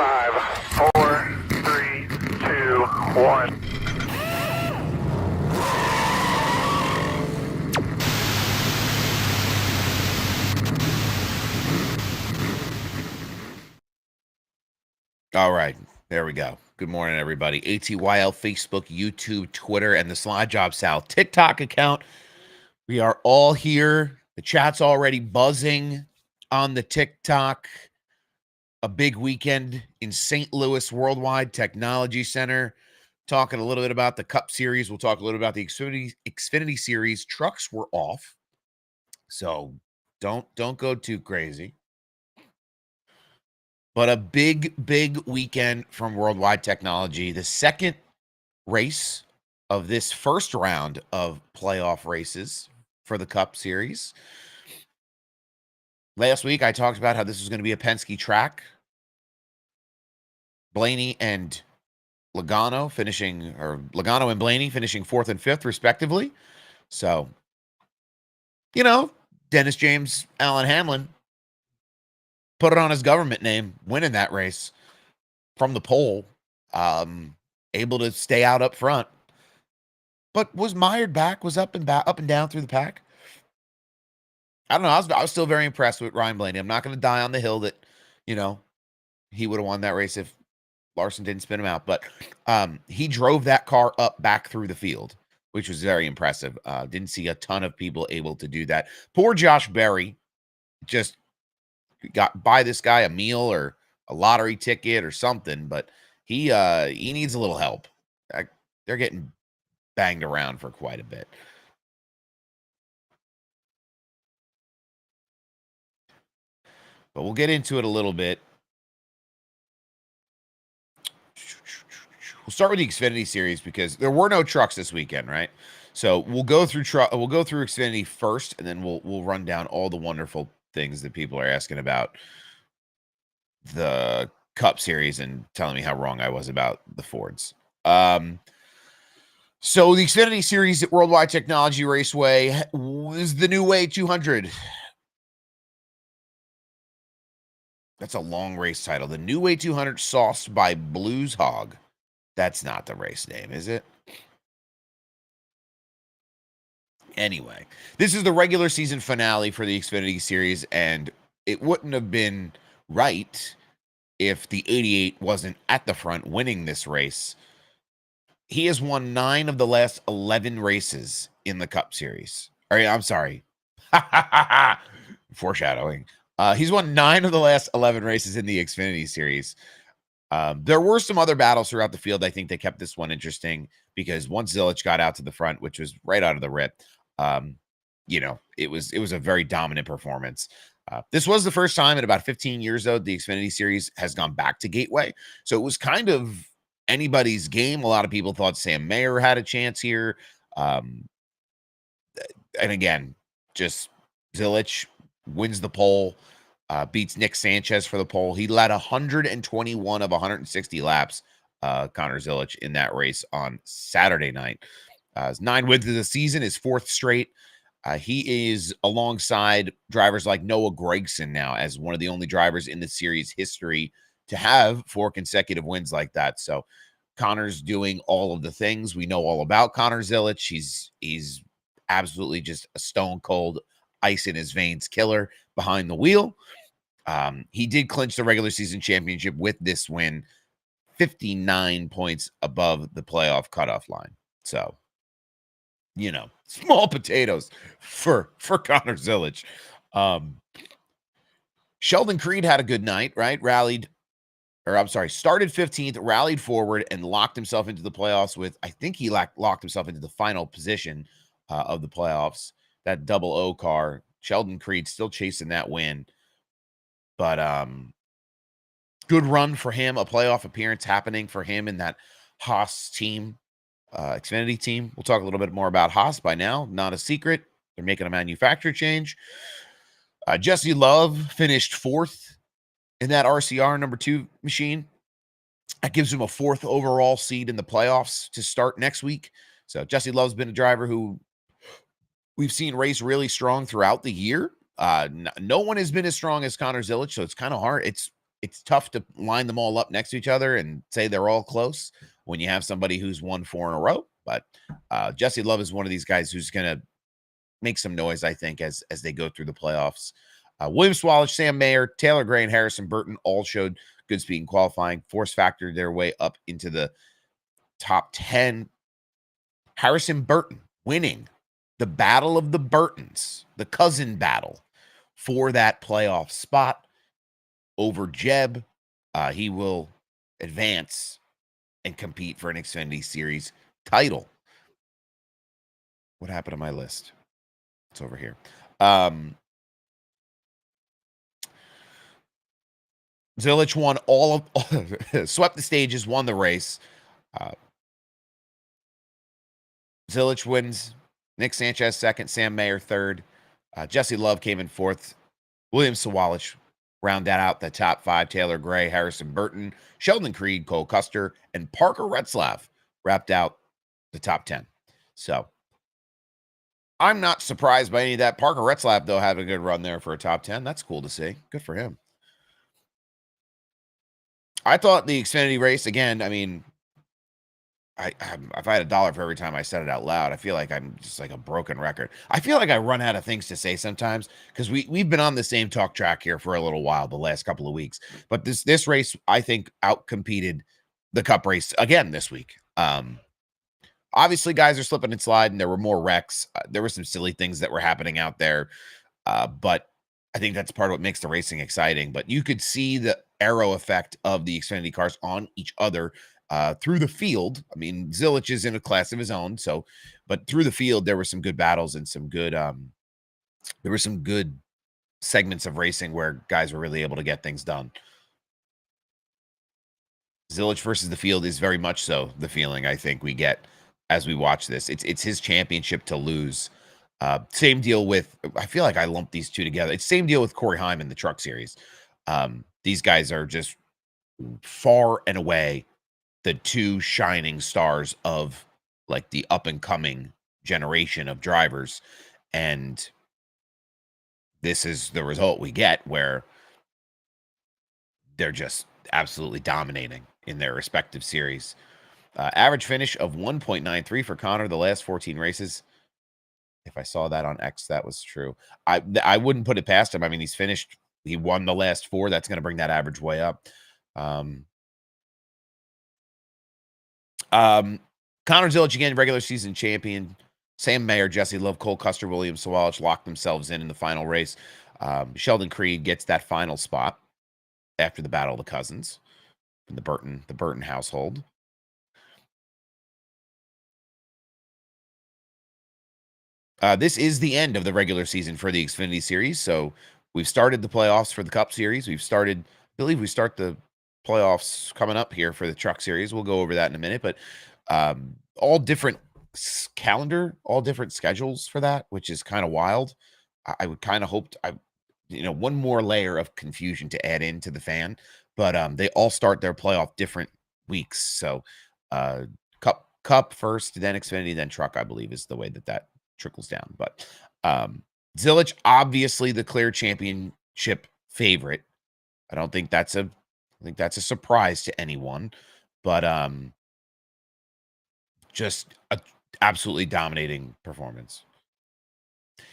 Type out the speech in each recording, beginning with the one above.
5, 4, 3, 2, 1. All right, there we go. Good morning, everybody. ATYL, Facebook, YouTube, Twitter, and the Slide Job Sal TikTok account. We are all here. The chat's already buzzing on the TikTok. A big weekend in St. Louis Worldwide Technology Center. Talking a little bit about the Cup Series. We'll talk a little about the Xfinity Series. Trucks were off, so don't go too crazy. But a big weekend from Worldwide Technology. The second race of this first round of playoff races for the Cup Series. Last week, I talked about how this was going to be a Penske track. Blaney and Logano and Blaney finishing 4th and 5th, respectively. So, Dennis James, Alan Hamlin put it on his government name, winning that race from the pole, able to stay out up front, but was mired back, was up and down through the pack. I don't know. I was still very impressed with Ryan Blaney. I'm not going to die on the hill that, he would have won that race if Larson didn't spin him out, but he drove that car up back through the field, which was very impressive. Didn't see a ton of people able to do that. Poor Josh Berry just got buy this guy a meal or a lottery ticket or something, but he needs a little help. They're getting banged around for quite a bit. But we'll get into it a little bit. We'll start with the Xfinity Series because there were no trucks this weekend, right? So we'll go through Xfinity first, and then we'll run down all the wonderful things that people are asking about the Cup Series and telling me how wrong I was about the Fords. So the Xfinity Series at Worldwide Technology Raceway was the New Way 200. That's a long race title. The New Way 200, sauced by Blues Hog. That's not the race name, is it? Anyway, this is the regular season finale for the Xfinity Series, and it wouldn't have been right if the 88 wasn't at the front winning this race. He has won 9 of the last 11 races in the Cup Series. I'm sorry. Foreshadowing. He's won 9 of the last 11 races in the Xfinity Series. There were some other battles throughout the field. I think they kept this one interesting because once Zilich got out to the front, which was right out of the rip, it was a very dominant performance. This was the first time in about 15 years, though, the Xfinity Series has gone back to Gateway. So it was kind of anybody's game. A lot of people thought Sam Mayer had a chance here. And again, just Zilich wins the pole. Beats Nick Sanchez for the pole. He led 121 of 160 laps, Connor Zilich, in that race on Saturday night. His 9 wins of the season, his 4th straight. He is alongside drivers like Noah Gragson now as one of the only drivers in the series history to have 4 consecutive wins like that. So Connor's doing all of the things. We know all about Connor Zilich. He's absolutely just a stone cold, ice in his veins killer behind the wheel. He did clinch the regular season championship with this win, 59 points above the playoff cutoff line. So, small potatoes for Connor Zilich. Sheldon Creed had a good night, right? Started 15th, rallied forward, and locked himself into the playoffs with, I think he locked himself into the final position of the playoffs. That double O car, Sheldon Creed still chasing that win. But good run for him, a playoff appearance happening for him in that Haas team, Xfinity team. We'll talk a little bit more about Haas by now. Not a secret. They're making a manufacturer change. Jesse Love finished 4th in that RCR number 2 machine. That gives him a 4th overall seed in the playoffs to start next week. So Jesse Love's been a driver who we've seen race really strong throughout the year. No one has been as strong as Connor Zilich, so it's kind of hard. It's it's tough to line them all up next to each other and say they're all close when you have somebody who's won 4 in a row. But Jesse Love is one of these guys who's going to make some noise, I think, as they go through the playoffs. William Swallow, Sam Mayer, Taylor Gray, and Harrison Burton all showed good speed in qualifying, force factored their way up into the top 10. Harrison Burton winning the Battle of the Burtons, the cousin battle for that playoff spot over Jeb. He will advance and compete for an Xfinity Series title. What happened to my list? It's over here. Zilich won swept the stages, won the race. Zilich wins. Nick Sanchez second, Sam Mayer third. Jesse Love came in fourth. William Sawalich round that out the top 5. Taylor Gray, Harrison Burton, Sheldon Creed, Cole Custer, and Parker Retzlaff wrapped out the top 10. So I'm not surprised by any of that. Parker Retzlaff, though, had a good run there for a top 10. That's cool to see. Good for him. I thought the Xfinity race, again, I mean, if I had $1 for every time I said it out loud, I feel like I'm just like a broken record. I feel like I run out of things to say sometimes because we've been on the same talk track here for a little while the last couple of weeks. But this race, I think, outcompeted the Cup race again this week. Obviously, guys are slipping and sliding. There were more wrecks. There were some silly things that were happening out there. But I think that's part of what makes the racing exciting. But you could see the arrow effect of the Xfinity cars on each other through the field. I mean, Zilich is in a class of his own. So, but through the field, there were some good battles and some good, there were some good segments of racing where guys were really able to get things done. Zilich versus the field is very much so the feeling I think we get as we watch this. It's his championship to lose. Same deal with, I feel like I lumped these two together. It's same deal with Corey Heim in the Truck Series. These guys are just far and away the two shining stars of like the up and coming generation of drivers. And this is the result we get where they're just absolutely dominating in their respective series. Average finish of 1.93 for Connor the last 14 races. If I saw that on X, that was true. I wouldn't put it past him. I mean, he won the last 4. That's going to bring that average way up. Connor Zilich again, regular season champion. Sam Mayer, Jesse Love, Cole Custer, William Sawalich locked themselves in the final race. Sheldon Creed gets that final spot after the Battle of the Cousins in the Burton household. This is the end of the regular season for the Xfinity Series. So we've started the playoffs for the Cup Series. I believe we start the playoffs coming up here for the Truck Series. We'll go over that in a minute, but all different calendar, all different schedules for that, which is kind of wild. I would kind of hoped one more layer of confusion to add into the fan, but they all start their playoff different weeks. So Cup first, then Xfinity, then Truck, I believe is the way that trickles down. But Zilich, obviously the clear championship favorite. I think that's a surprise to anyone, but just a absolutely dominating performance.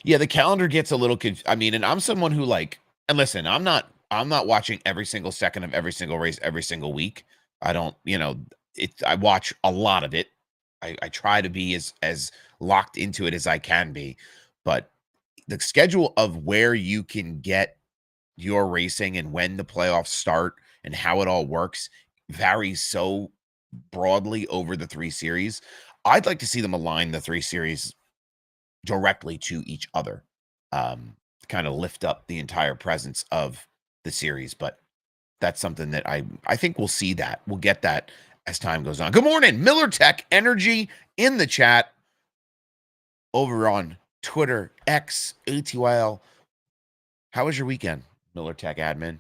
Yeah, the calendar gets a little I mean, and I'm someone who and listen, I'm not watching every single second of every single race every single week. I don't, I watch a lot of it. I try to be as locked into it as I can be, but the schedule of where you can get your racing and when the playoffs start and how it all works varies so broadly over the 3 series. I'd like to see them align the 3 series directly to each other, kind of lift up the entire presence of the series. But that's something that I think we'll see that. We'll get that as time goes on. Good morning, MillerTech Energy in the chat over on Twitter, X, ATYL. How was your weekend, MillerTech admin?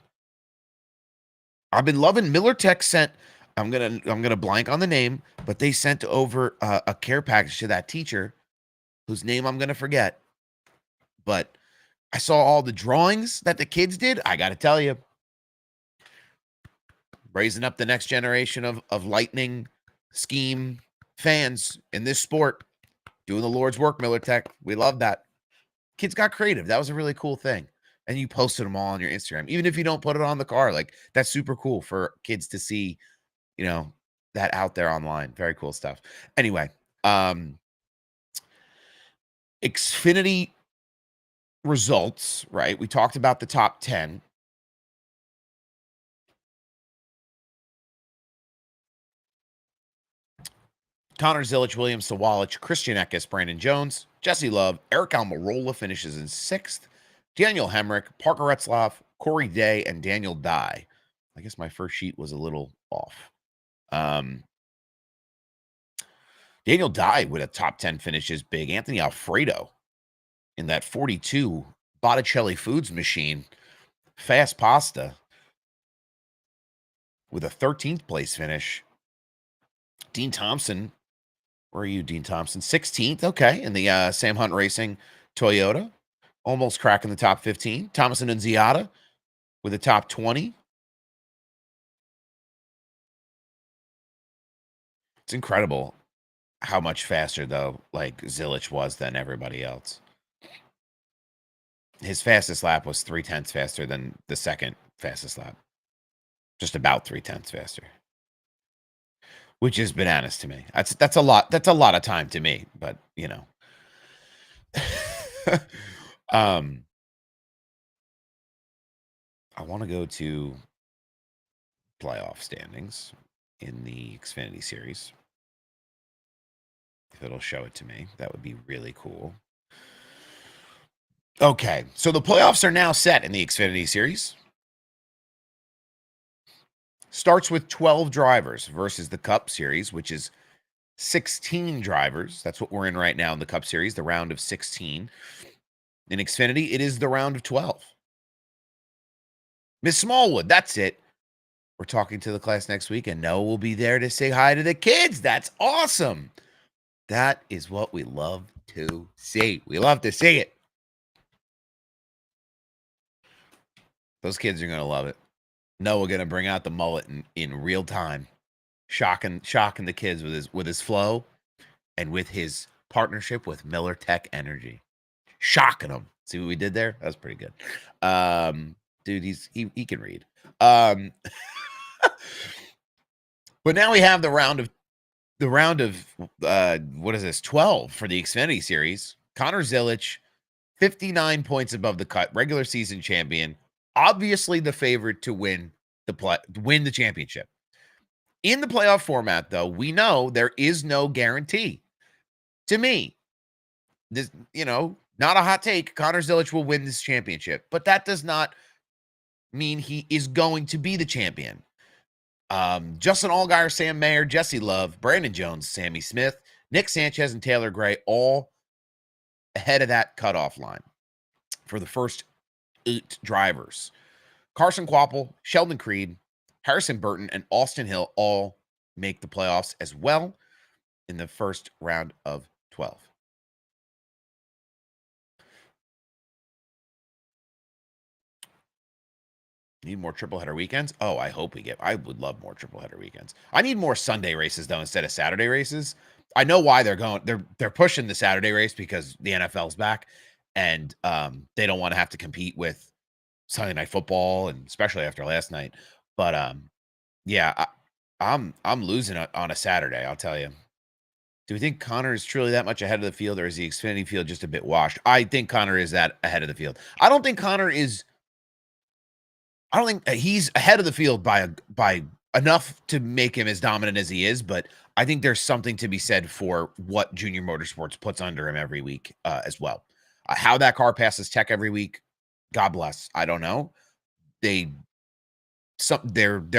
I've been loving MillerTech sent. I'm gonna blank on the name, but they sent over a care package to that teacher whose name I'm gonna forget. But I saw all the drawings that the kids did. I got to tell you, raising up the next generation of lightning scheme fans in this sport, doing the Lord's work, MillerTech. We love that. Kids got creative. That was a really cool thing. And you posted them all on your Instagram. Even if you don't put it on the car, like that's super cool for kids to see, you know, that out there online. Very cool stuff. Anyway, Xfinity results, right? We talked about the top 10. Connor Zilic, William Sawalich, Christian Eckes, Brandon Jones, Jesse Love, Eric Almirola finishes in 6th, Daniel Hemrick, Parker Retzlaff, Corey Day, and Daniel Dye. I guess my first sheet was a little off. Daniel Dye with a top 10 finish is big. Anthony Alfredo in that 42 Botticelli Foods machine, Fast Pasta, with a 13th place finish. Dean Thompson, where are you, Dean Thompson? 16th, okay, in the Sam Hunt Racing Toyota, almost cracking the top 15. Thomas Annunziata with a top 20. It's incredible how much faster, though, like Zilic was than everybody else. His fastest lap was 0.3 faster than the second fastest lap. Just about 0.3 faster. Which is bananas to me. That's a lot. That's a lot of time to me, but you know. I want to go to playoff standings in the Xfinity series. If it'll show it to me, that would be really cool. Okay, so the playoffs are now set in the Xfinity series. Starts with 12 drivers versus the Cup Series, which is 16 drivers. That's what we're in right now in the Cup Series, the round of 16. In Xfinity, it is the round of 12. Miss Smallwood, that's it. We're talking to the class next week, and Noah will be there to say hi to the kids. That's awesome. That is what we love to see. We love to see it. Those kids are going to love it. Noah going to bring out the mullet in real time, shocking the kids with his flow and with his partnership with MillerTech Energy, shocking them. See what we did there? That was pretty good. Dude, he can read. But now we have the round of what is this? 12 for the Xfinity series. Connor Zilic, 59 points above the cut, regular season champion. Obviously the favorite to win the championship. In the playoff format, though, we know there is no guarantee. To me, this, not a hot take. Connor Zilic will win this championship, but that does not mean he is going to be the champion. Justin Allgaier, Sam Mayer, Jesse Love, Brandon Jones, Sammy Smith, Nick Sanchez, and Taylor Gray all ahead of that cutoff line for the first 8 drivers. Carson Kvapil, Sheldon Creed, Harrison Burton, and Austin Hill all make the playoffs as well in the first round of 12. Need more triple header weekends? Oh, I hope I would love more triple header weekends. I need more Sunday races though instead of Saturday races. I know why they're pushing the Saturday race because the NFL's back and they don't want to have to compete with Sunday Night Football, and especially after last night. But yeah, I'm losing on a Saturday, I'll tell you. Do we think Connor is truly that much ahead of the field, or is the Xfinity field just a bit washed? I think Connor is that ahead of the field. I don't think he's ahead of the field by enough to make him as dominant as he is, but I think there's something to be said for what Junior Motorsports puts under him every week as well. How that car passes tech every week, God bless. I don't know. They're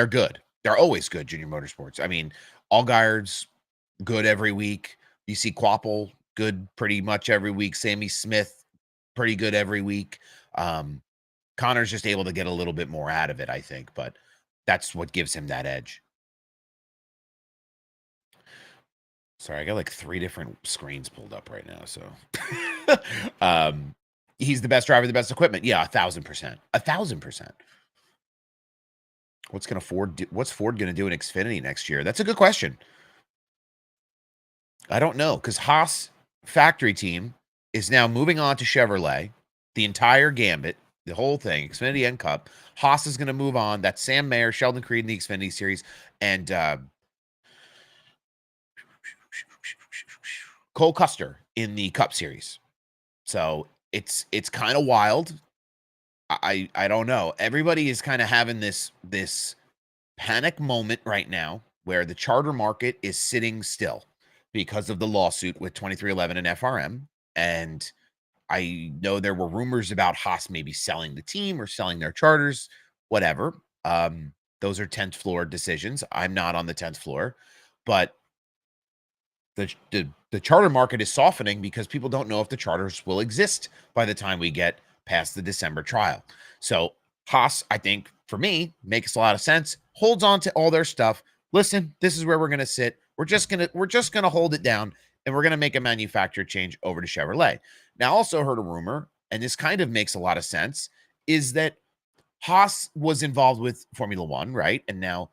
good. They're always good, Junior Motorsports. I mean, Allgaier's good every week. You see Kvapil good pretty much every week. Sammy Smith, pretty good every week. Connor's just able to get a little bit more out of it, I think, but that's what gives him that edge. Sorry, I got like 3 different screens pulled up right now, so he's the best driver, the best equipment. Yeah, 1,000%. 1,000%. What's Ford going to do in Xfinity next year? That's a good question. I don't know, because Haas factory team is now moving on to Chevrolet, the entire gambit, the whole thing, Xfinity and Cup. Haas is going to move on. That's Sam Mayer, Sheldon Creed in the Xfinity Series, and Cole Custer in the Cup Series. So it's kind of wild. I don't know. Everybody is kind of having this panic moment right now where the charter market is sitting still because of the lawsuit with 2311 and FRM. And I know there were rumors about Haas maybe selling the team or selling their charters, whatever. Those are 10th floor decisions. I'm not on the 10th floor, but the charter market is softening because people don't know if the charters will exist by the time we get past the December trial. So Haas, I think, for me, makes a lot of sense. Holds on to all their stuff. Listen, this is where we're gonna sit. We're just gonna hold it down, and we're gonna make a manufacturer change over to Chevrolet. Now, I also heard a rumor, and this kind of makes a lot of sense, is that Haas was involved with Formula One, right? And now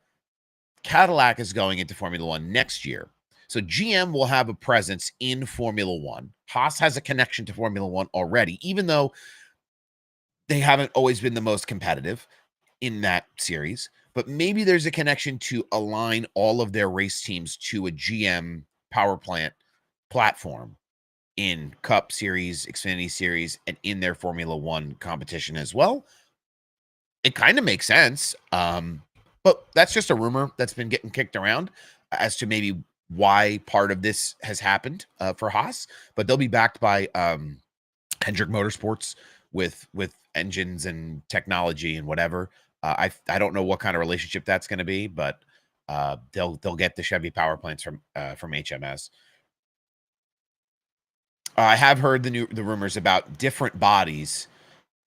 Cadillac is going into Formula One next year. So GM will have a presence in Formula One. Haas has a connection to Formula One already, even though they haven't always been the most competitive in that series. But maybe there's a connection to align all of their race teams to a GM power plant platform in Cup Series, Xfinity Series, and in their Formula One competition as well. It kind of makes sense. But that's just a rumor that's been getting kicked around as to maybe why part of this has happened for Haas. But they'll be backed by Hendrick Motorsports with engines and technology and whatever. I don't know what kind of relationship that's going to be, but they'll get the Chevy power plants from HMS. I have heard the rumors about different bodies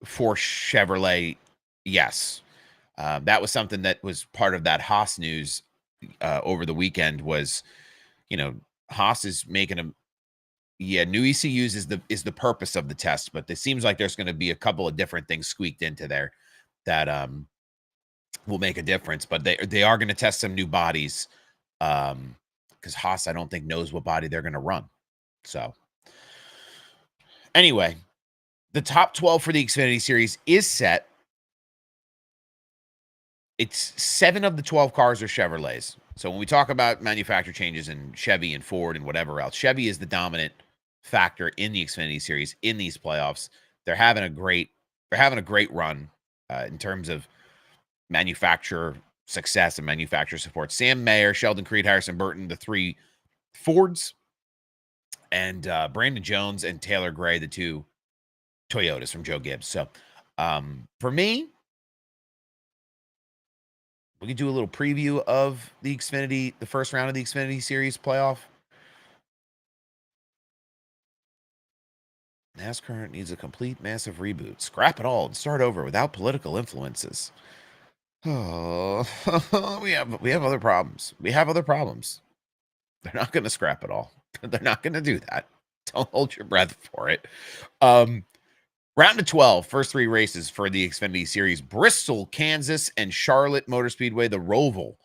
for Chevrolet. Yes, that was something that was part of that Haas news over the weekend. Was, Haas is making a new ECUs is the purpose of the test, but it seems like there's going to be a couple of different things squeaked into there that will make a difference. But they are going to test some new bodies because Haas, I don't think, knows what body they're going to run. So anyway, the top 12 for the Xfinity Series is set. It's 7 of the 12 cars are Chevrolets. So when we talk about manufacturer changes in Chevy and Ford and whatever else, Chevy is the dominant factor in the Xfinity Series in these playoffs. They're having a great run in terms of manufacturer success and manufacturer support. Sam Mayer, Sheldon Creed, Harrison Burton, the 3 Fords, and Brandon Jones and Taylor Gray, the 2 Toyotas from Joe Gibbs. So for me, we could do a little preview of the first round of the Xfinity Series playoff. NASCAR needs a complete, massive reboot. Scrap it all and start over without political influences. Oh, we have other problems. We have other problems. They're not going to scrap it all. They're not going to do that. Don't hold your breath for it. Round of 12, first 3 races for the Xfinity Series: Bristol, Kansas, and Charlotte Motor Speedway, the Roval.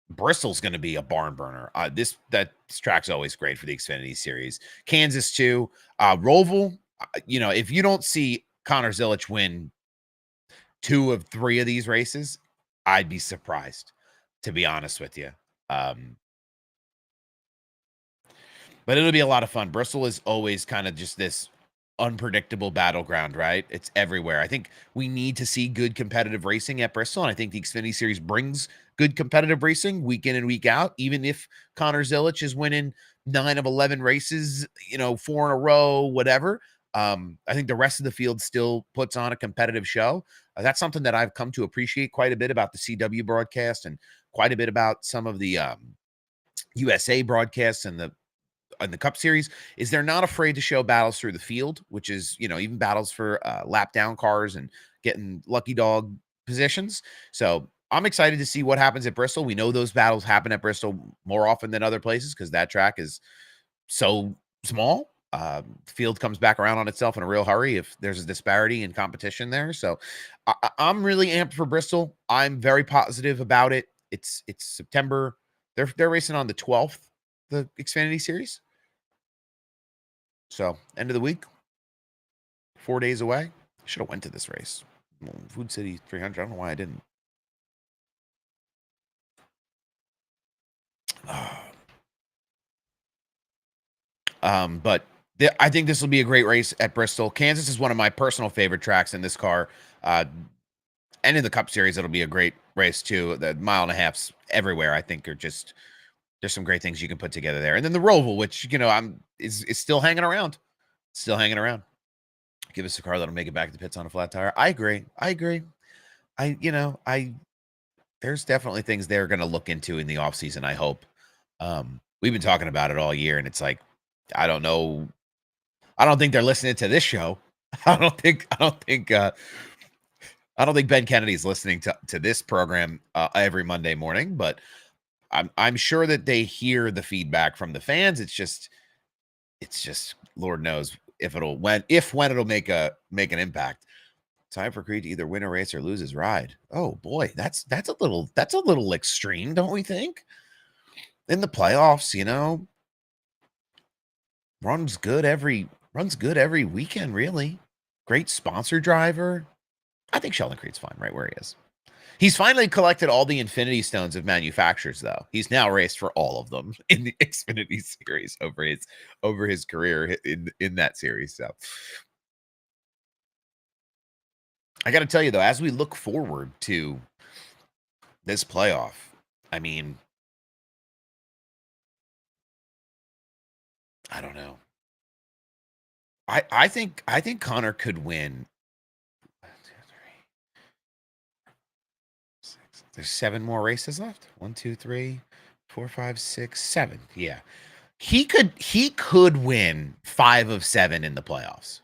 Bristol's going to be a barn burner. This track's always great for the Xfinity Series. Kansas too. Roval, if you don't see Connor Zilisch win 2 of 3 of these races, I'd be surprised, to be honest with you. But it'll be a lot of fun. Bristol is always kind of just this unpredictable battleground, right? It's everywhere. I think we need to see good competitive racing at Bristol, and I think the Xfinity Series brings good competitive racing week in and week out. Even if Connor Zilisch is winning 9 of 11 races, 4 in a row, whatever, I think the rest of the field still puts on a competitive show. That's something that I've come to appreciate quite a bit about the CW broadcast and quite a bit about some of the USA broadcasts and the Cup Series, is they're not afraid to show battles through the field, which is, even battles for lap down cars and getting lucky dog positions. So I'm excited to see what happens at Bristol. We know those battles happen at Bristol more often than other places because that track is so small. field comes back around on itself in a real hurry if there's a disparity in competition there. So I'm really amped for Bristol. I'm very positive about it. It's September. They're racing on the 12th, the Xfinity Series. So end of the week, 4 days away. Should have went to this race. Food City 300. I don't know why I didn't. But I think this will be a great race at Bristol. Kansas is one of my personal favorite tracks in this car. And in the Cup Series, it'll be a great race too. The mile and a halfs everywhere, I think, are just there's some great things you can put together there. And then the Roval, which is still hanging around, Give us a car that'll make it back to the pits on a flat tire. I agree. There's definitely things they're going to look into in the offseason, I hope. We've been talking about it all year, and it's like, I don't know. I don't think they're listening to this show. I don't think Ben Kennedy's listening to this program every Monday morning, but I'm sure that they hear the feedback from the fans. It's just Lord knows when it'll make an impact. Time for Creed to either win a race or lose his ride. Oh boy, that's a little extreme, don't we think? In the playoffs, runs good every weekend, really. Great sponsor driver. I think Sheldon Creed's fine right where he is. He's finally collected all the Infinity Stones of manufacturers, though. He's now raced for all of them in the Xfinity Series over his career in that series. So I got to tell you, though, as we look forward to this playoff, I mean, I don't know. I think Connor could win. 1, 2, 3, 6. There's 7 more races left. 1, 2, 3, 4, 5, 6, 7. Yeah, he could win 5 of 7 in the playoffs.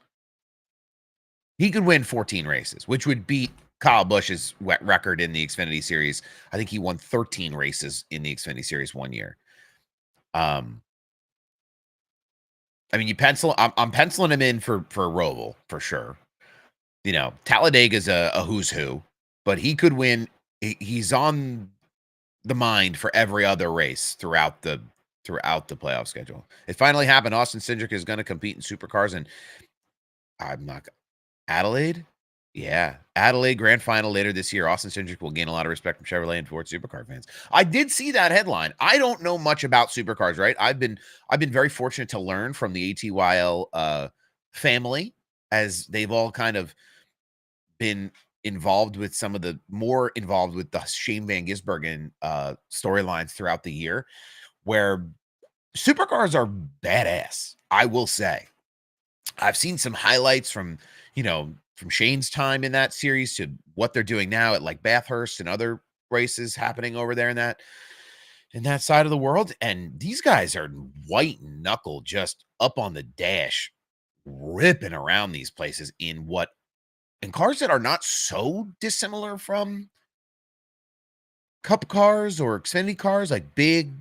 He could win 14 races, which would beat Kyle Busch's record in the Xfinity Series. I think he won 13 races in the Xfinity Series one year. I mean, I'm penciling him in for Roval for sure. Talladega's a who's who, but he could win. He's on the mind for every other race throughout the playoff schedule. It finally happened. Austin Cindric is going to compete in supercars, and I'm not Adelaide. Yeah, Adelaide Grand Final later this year. Austin Cindric will gain a lot of respect from Chevrolet and Ford supercar fans. I did see that headline. I don't know much about supercars, right? I've been very fortunate to learn from the ATYL family, as they've all kind of been involved with more involved with the Shane Van Gisbergen storylines throughout the year, where supercars are badass. I will say, I've seen some highlights from Shane's time in that series to what they're doing now at like Bathurst and other races happening over there in that side of the world. And these guys are white knuckle, just up on the dash, ripping around these places in cars that are not so dissimilar from Cup cars or Xfinity cars, like big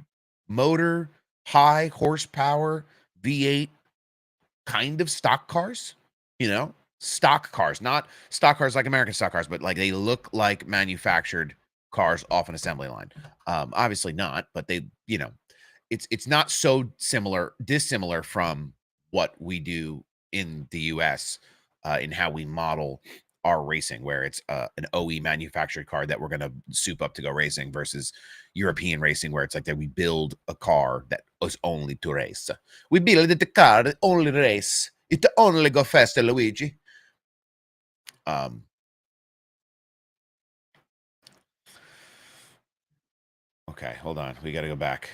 motor, high horsepower, V8 kind of stock cars, stock cars, not stock cars like American stock cars, but like they look like manufactured cars off an assembly line. Obviously not, but they, it's not so dissimilar from what we do in the US in how we model our racing, where it's an OE manufactured car that we're going to soup up to go racing versus European racing, where it's like that we build a car that is only to race. We build the car that only race. It only go faster, Luigi. Okay, hold on. We got to go back.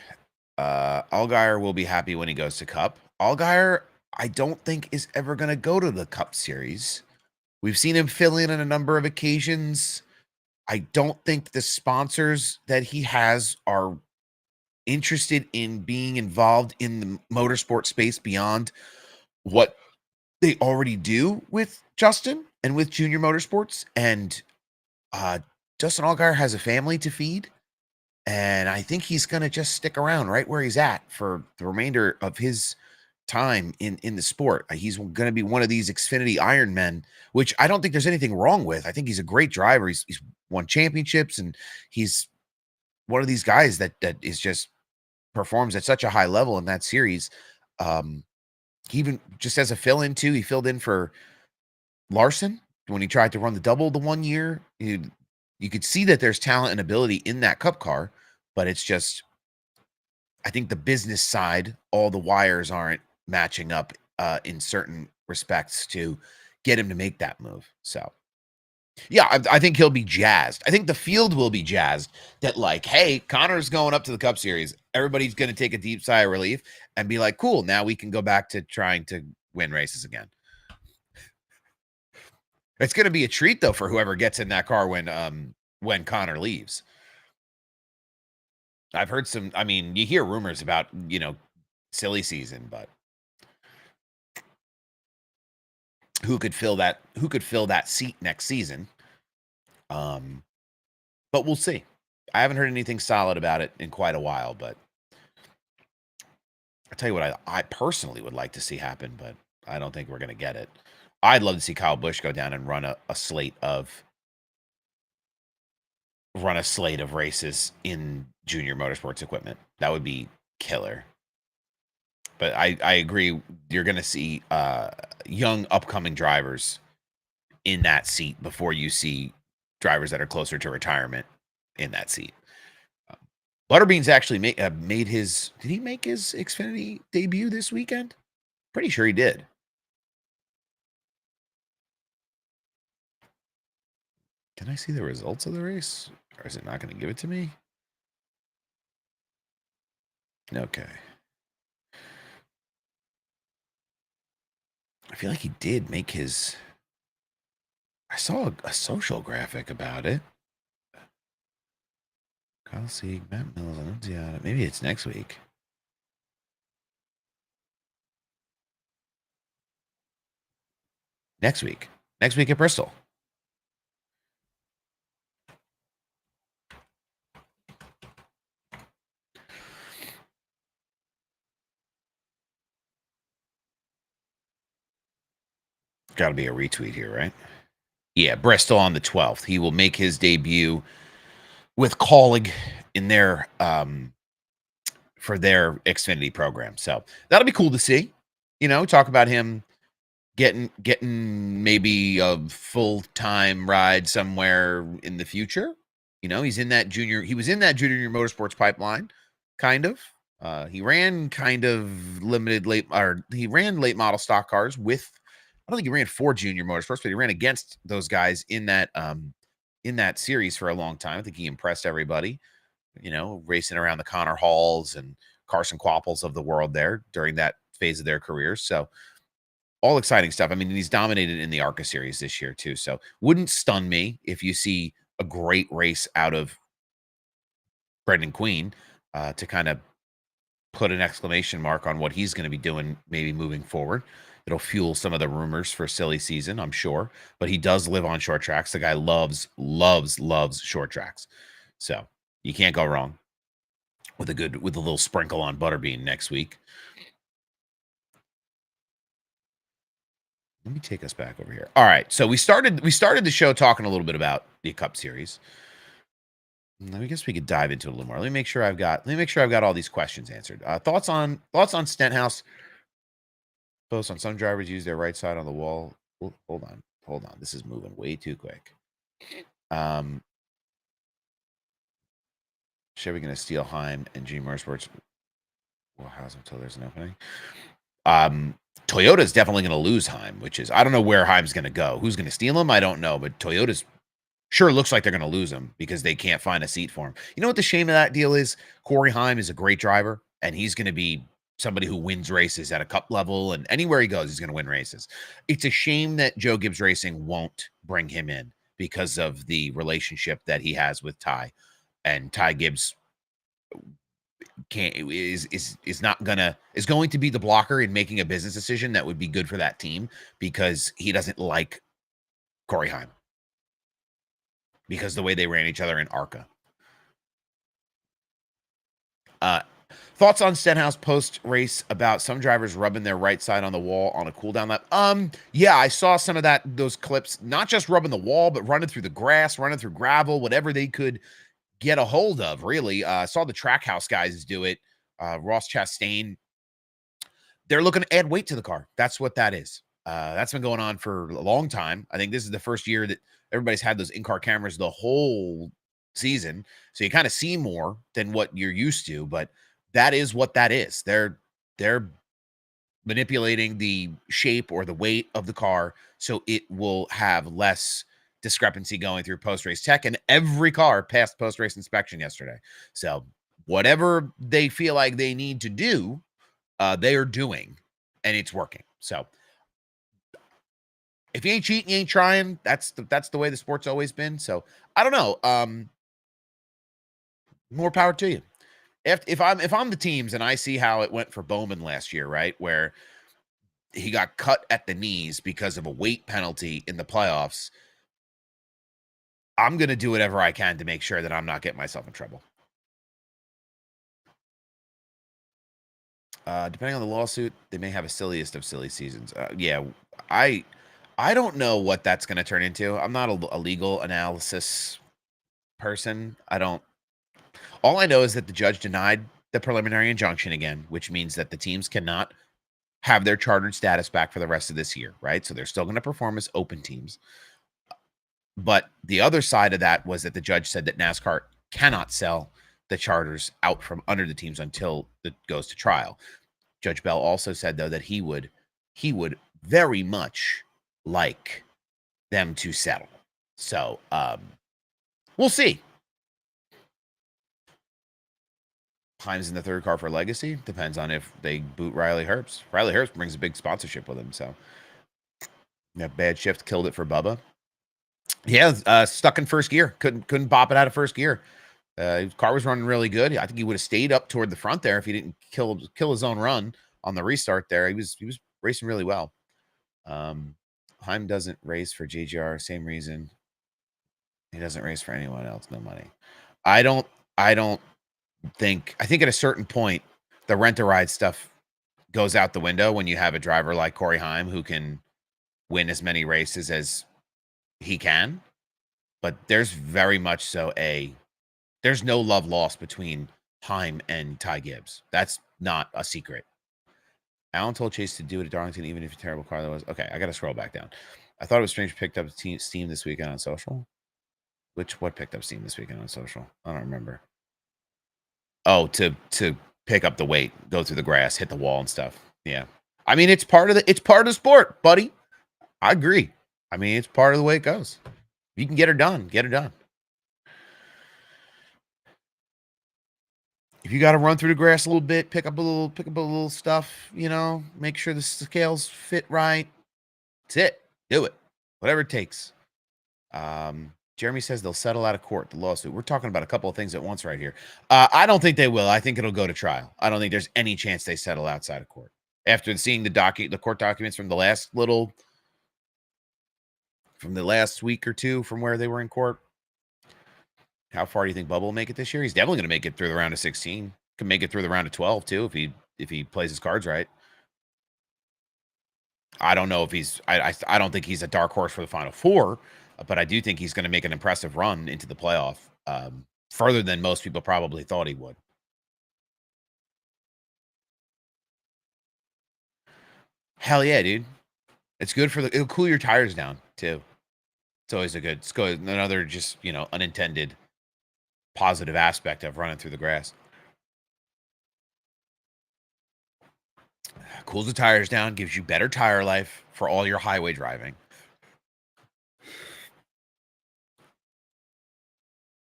Allgaier will be happy when he goes to Cup. Allgaier, I don't think is ever going to go to the Cup Series. We've seen him fill in on a number of occasions. I don't think the sponsors that he has are interested in being involved in the motorsport space beyond what they already do with Justin and with Junior Motorsports. And Justin Allgaier has a family to feed. And I think he's going to just stick around right where he's at for the remainder of his time in the sport. He's going to be one of these Xfinity Ironmen, which I don't think there's anything wrong with. I think he's a great driver. He's won championships, and he's one of these guys that is just performs at such a high level in that series. He even just as a fill-in too, he filled in for Larson when he tried to run the double the one year. You could see that there's talent and ability in that Cup car, but it's just, I think the business side, all the wires aren't matching up in certain respects to get him to make that move. So, yeah, I think he'll be jazzed. I think the field will be jazzed that, like, hey, Connor's going up to the Cup Series. Everybody's going to take a deep sigh of relief and be like, cool, now we can go back to trying to win races again. It's going to be a treat, though, for whoever gets in that car when Connor leaves. I've heard some, I mean, you hear rumors about, silly season, but who could fill that seat next season? But we'll see. I haven't heard anything solid about it in quite a while, but I'll tell you what I personally would like to see happen, but I don't think we're going to get it. I'd love to see Kyle Busch go down and run a slate of races in junior motorsports equipment. That would be killer. But I agree. You're going to see young upcoming drivers in that seat before you see drivers that are closer to retirement in that seat. Butterbean's actually made his. Did he make his Xfinity debut this weekend? Pretty sure he did. Can I see the results of the race? Or is it not going to give it to me? Okay. I feel like he did make his. I saw a social graphic about it. Kyle Sieg, Matt Mills, Annunziata. Maybe it's next week. Next week at Bristol. Got to be a retweet here, right? Yeah, Bristol on the 12th. He will make his debut with Colleague in their for their Xfinity program. So that'll be cool to see. Talk about him getting maybe a full-time ride somewhere in the future. He's in that junior. He was in that junior motorsports pipeline, kind of. He ran kind of limited he ran late model stock cars with. I don't think he ran for junior motorsports, but he ran against those guys in that series for a long time. I think he impressed everybody. Racing around the Connor Halls and Carson Quapples of the world there during that phase of their careers. So all exciting stuff. I mean, he's dominated in the ARCA series this year too. So wouldn't stun me if you see a great race out of Brendan Queen to kind of put an exclamation mark on what he's going to be doing maybe moving forward. It'll fuel some of the rumors for silly season, I'm sure. But he does live on short tracks. The guy loves short tracks. So you can't go wrong with a little sprinkle on Butterbean next week. Let me take us back over here. All right. So we started the show talking a little bit about the Cup Series. I guess we could dive into it a little more. Let me make sure I've got all these questions answered. Thoughts on Stenhouse. Post on some drivers use their right side on the wall. Oh, hold on. This is moving way too quick. Chevy going to steal Heim and G Motorsports. Well, how's until there's an opening? Toyota's definitely going to lose Heim, which is, I don't know where Heim's going to go. Who's going to steal him? I don't know, but Toyota's sure looks like they're going to lose him because they can't find a seat for him. You know what the shame of that deal is? Corey Heim is a great driver, and he's going to be somebody who wins races at a Cup level, and anywhere he goes, he's going to win races. It's a shame that Joe Gibbs Racing won't bring him in because of the relationship that he has with Ty, and Ty Gibbs is going to be the blocker in making a business decision that would be good for that team because he doesn't like Corey Heim because the way they ran each other in ARCA. Thoughts on Stenhouse post race about some drivers rubbing their right side on the wall on a cool down lap? Yeah, I saw some of those clips, not just rubbing the wall, but running through the grass, running through gravel, whatever they could get a hold of, really. I saw the Trackhouse guys do it. Ross Chastain. They're looking to add weight to the car. That's what that is. That's been going on for a long time. I think this is the first year that everybody's had those in-car cameras the whole season. So you kind of see more than what you're used to, but that is what that is. They're manipulating the shape or the weight of the car so it will have less discrepancy going through post-race tech, and every car passed post-race inspection yesterday. So whatever they feel like they need to do, they are doing, and it's working. So if you ain't cheating, you ain't trying. That's the way the sport's always been. So I don't know. More power to you. If I'm the teams and I see how it went for Bowman last year, right, where he got cut at the knees because of a weight penalty in the playoffs, I'm going to do whatever I can to make sure that I'm not getting myself in trouble. Depending on the lawsuit, they may have a silliest of silly seasons. Yeah, I don't know what that's going to turn into. I'm not a legal analysis person. All I know is that the judge denied the preliminary injunction again, which means that the teams cannot have their chartered status back for the rest of this year, right? So they're still going to perform as open teams. But the other side of that was that the judge said that NASCAR cannot sell the charters out from under the teams until it goes to trial. Judge Bell also said, though, that he would very much like them to settle. So we'll see. Himes in the third car for Legacy. Depends on if they boot Riley Herbst. Riley Herbst brings a big sponsorship with him. So that bad shift killed it for Bubba. Yeah, stuck in first gear. Couldn't pop it out of first gear. His car was running really good. I think he would have stayed up toward the front there if he didn't kill his own run on the restart there. He was racing really well. Heim doesn't race for JGR. Same reason. He doesn't race for anyone else. No money. I think at a certain point, the rent-a-ride stuff goes out the window when you have a driver like Corey Heim who can win as many races as he can. But there's very much so there's no love lost between Heim and Ty Gibbs. That's not a secret. Alan told Chase to do it at Darlington, even if a terrible car that was. Okay, I got to scroll back down. I thought it was strange picked up Steam this weekend on social. What picked up Steam this weekend on social? I don't remember. Oh, to pick up the weight, go through the grass, hit the wall and stuff. Yeah. I mean, it's part of the sport, buddy. I agree. I mean, it's part of the way it goes. You can get her done. Get her done. If you got to run through the grass a little bit, pick up a little stuff, make sure the scales fit right. That's it. Do it. Whatever it takes. Jeremy says they'll settle out of court, the lawsuit. We're talking about a couple of things at once right here. I don't think they will. I think it'll go to trial. I don't think there's any chance they settle outside of court. After seeing the court documents from the last week or two from where they were in court. How far do you think Bubba will make it this year? He's definitely going to make it through the round of 16. Can make it through the round of 12 too if he plays his cards right. I don't know if he's. I don't think he's a dark horse for the Final Four, but I do think he's going to make an impressive run into the playoff, further than most people probably thought he would. Hell yeah, dude! It's good it'll cool your tires down too. It's always another just unintended positive aspect of running through the grass. Cools the tires down, gives you better tire life for all your highway driving.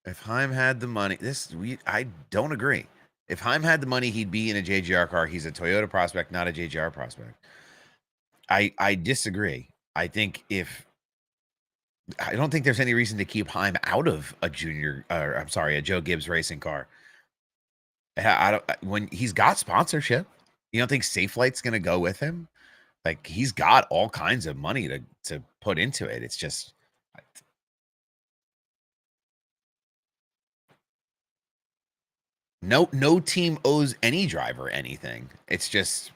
If Heim had the money, I don't agree. If Heim had the money, he'd be in a JGR car. He's a Toyota prospect, not a JGR prospect. I disagree. I don't think there's any reason to keep Heim out of a Joe Gibbs racing car. When he's got sponsorship, you don't think Safelight's going to go with him? Like, he's got all kinds of money to put into it. It's just, No team owes any driver anything. It's just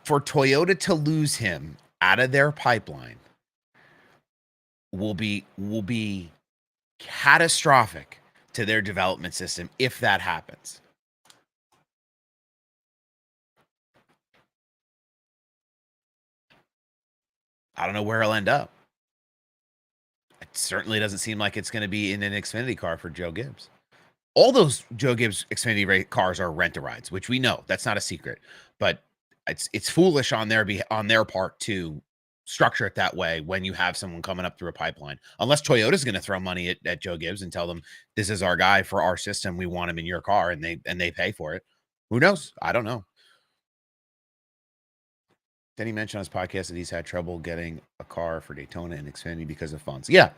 for Toyota to lose him out of their pipeline will be catastrophic to their development system if that happens. I don't know where he'll end up. It certainly doesn't seem like it's going to be in an Xfinity car for Joe Gibbs. All those Joe Gibbs Xfinity cars are rent-a-rides, which we know. That's not a secret. But it's foolish on their part to structure it that way when you have someone coming up through a pipeline. Unless Toyota's going to throw money at Joe Gibbs and tell them, this is our guy for our system. We want him in your car, and they pay for it. Who knows? I don't know. Then he mentioned on his podcast that he's had trouble getting a car for Daytona and Xfinity because of funds. Yeah.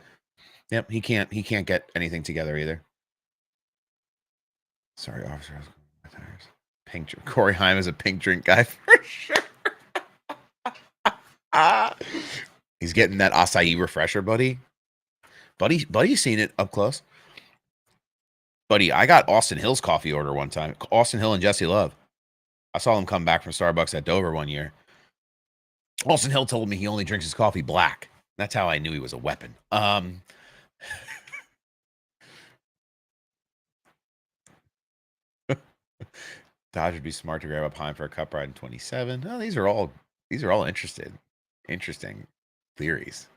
Yep. He can't get anything together either. Sorry, officer. Pink Corey Heim is a pink drink guy for sure. He's getting that acai refresher, buddy. Buddy's seen it up close. Buddy, I got Austin Hill's coffee order one time. Austin Hill and Jesse Love. I saw them come back from Starbucks at Dover one year. Austin Hill told me he only drinks his coffee black. That's how I knew he was a weapon. Dodge would be smart to grab up Heim for a cup ride in 27. Oh, these are all interesting theories.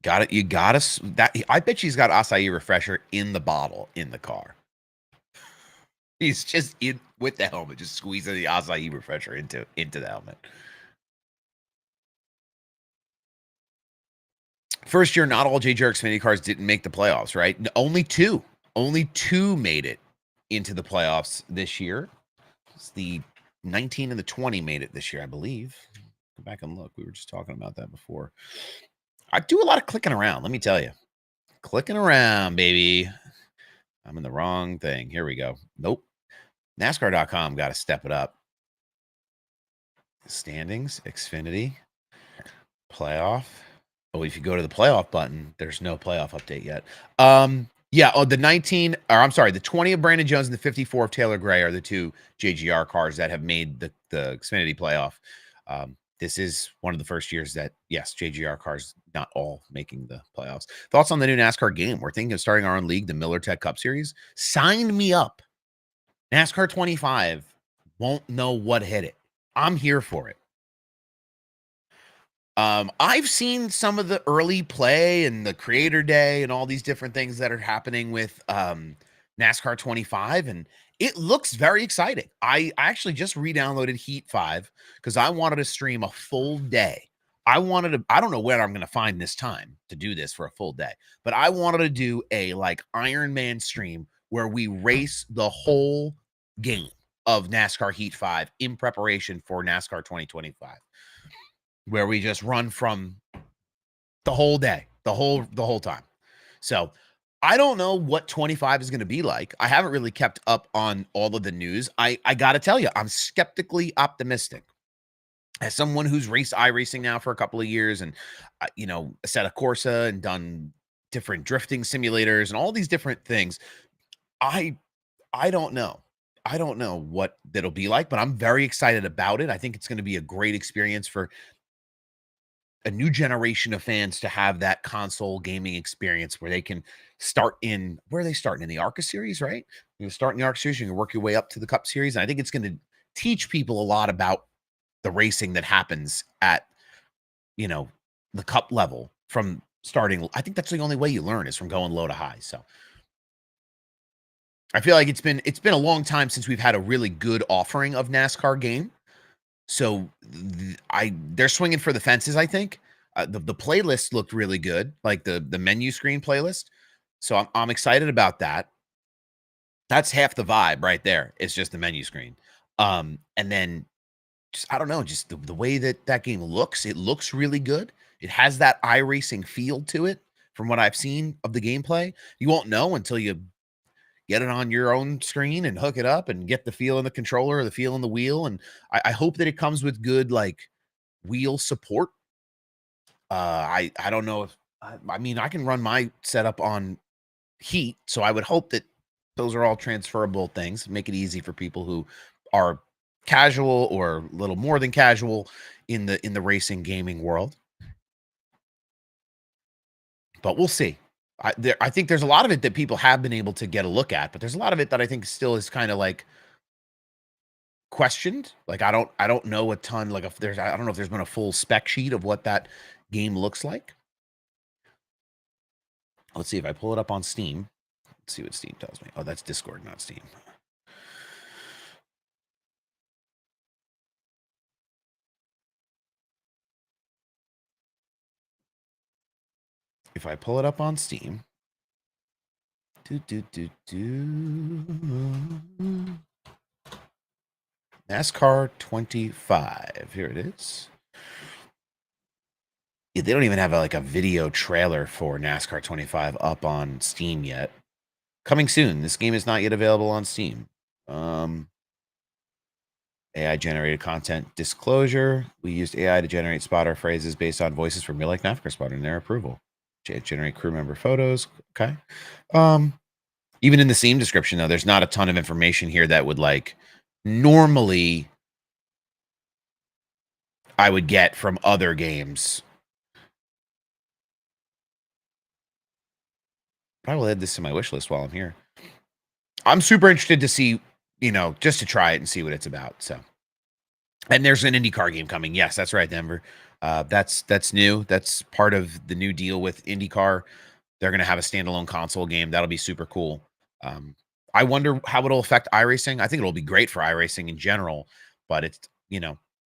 Got it. You got to that. I bet she's got acai refresher in the bottle in the car. He's just in with the helmet, just squeezing the acai refresher into the helmet. First year, not all JGR Xfinity cars didn't make the playoffs, right? Only two made it into the playoffs this year. It's the 19 and the 20 made it this year, I believe. Go back and look. We were just talking about that before. I do a lot of clicking around, let me tell you. Clicking around, baby. I'm in the wrong thing. Here we go. Nope. NASCAR.com got to step it up. Standings, Xfinity, playoff. Oh, if you go to the playoff button, there's no playoff update yet. Yeah, the 20 of Brandon Jones and the 54 of Taylor Gray are the two JGR cars that have made the Xfinity playoff. This is one of the first years that, yes, JGR cars not all making the playoffs. Thoughts on the new NASCAR game? We're thinking of starting our own league, the MillerTech Cup Series. Sign me up. NASCAR 25 won't know what hit it. I'm here for it. I've seen some of the early play and the Creator Day and all these different things that are happening with NASCAR 25, and it looks very exciting. I actually just re-downloaded Heat 5 because I wanted to stream a full day. I don't know where I'm going to find this time to do this for a full day, but I wanted to do a like Iron Man stream where we race the whole game of NASCAR Heat 5 in preparation for NASCAR 2025. Where we just run from the whole day, the whole time. So I don't know what 25 is going to be like. I haven't really kept up on all of the news. I got to tell you, I'm skeptically optimistic. As someone who's raced iRacing now for a couple of years and, Assetto Corsa and done different drifting simulators and all these different things, I don't know. I don't know what that'll be like, but I'm very excited about it. I think it's going to be a great experience for a new generation of fans to have that console gaming experience where they can start in where are they starting in the ARCA series, right? You start in the ARCA series, you can work your way up to the Cup series. And I think it's going to teach people a lot about the racing that happens at, the Cup level from starting. I think that's the only way you learn is from going low to high. So I feel like it's been a long time since we've had a really good offering of NASCAR game. So they're swinging for the fences, I think. The playlist looked really good, like the menu screen playlist. So I'm excited about that. That's half the vibe right there. It's just the menu screen. And then just, I don't know, just the way that game looks, it looks really good. It has that iRacing feel to it from what I've seen of the gameplay. You won't know until you get it on your own screen and hook it up and get the feel in the controller or the feel in the wheel. And I hope that it comes with good like wheel support. I don't know if I mean I can run my setup on heat, so I would hope that those are all transferable things, make it easy for people who are casual or a little more than casual in the racing gaming world. But we'll see. I think there's a lot of it that people have been able to get a look at, but there's a lot of it that I think still is kind of like questioned. Like I don't know a ton. Like if there's I don't know if there's been a full spec sheet of what that game looks like. Let's see if I pull it up on Steam. Let's see what Steam tells me. Oh, that's Discord, not Steam. If I pull it up on Steam. NASCAR 25. Here it is. Yeah, they don't even have like a video trailer for NASCAR 25 up on Steam yet. Coming soon. This game is not yet available on Steam. AI generated content disclosure. We used AI to generate spotter phrases based on voices from real life NASCAR spotter and their approval. Generate crew member photos. Okay. Even in the Steam description, though, there's not a ton of information here that would like normally I would get from other games. I will add this to my wish list while I'm here. I'm super interested to see, just to try it and see what it's about. So, and there's an IndyCar game coming. Yes, that's right, Denver. That's new. That's part of the new deal with IndyCar. They're going to have a standalone console game. That'll be super cool. I wonder how it'll affect iRacing. I think it'll be great for iRacing in general, but it's,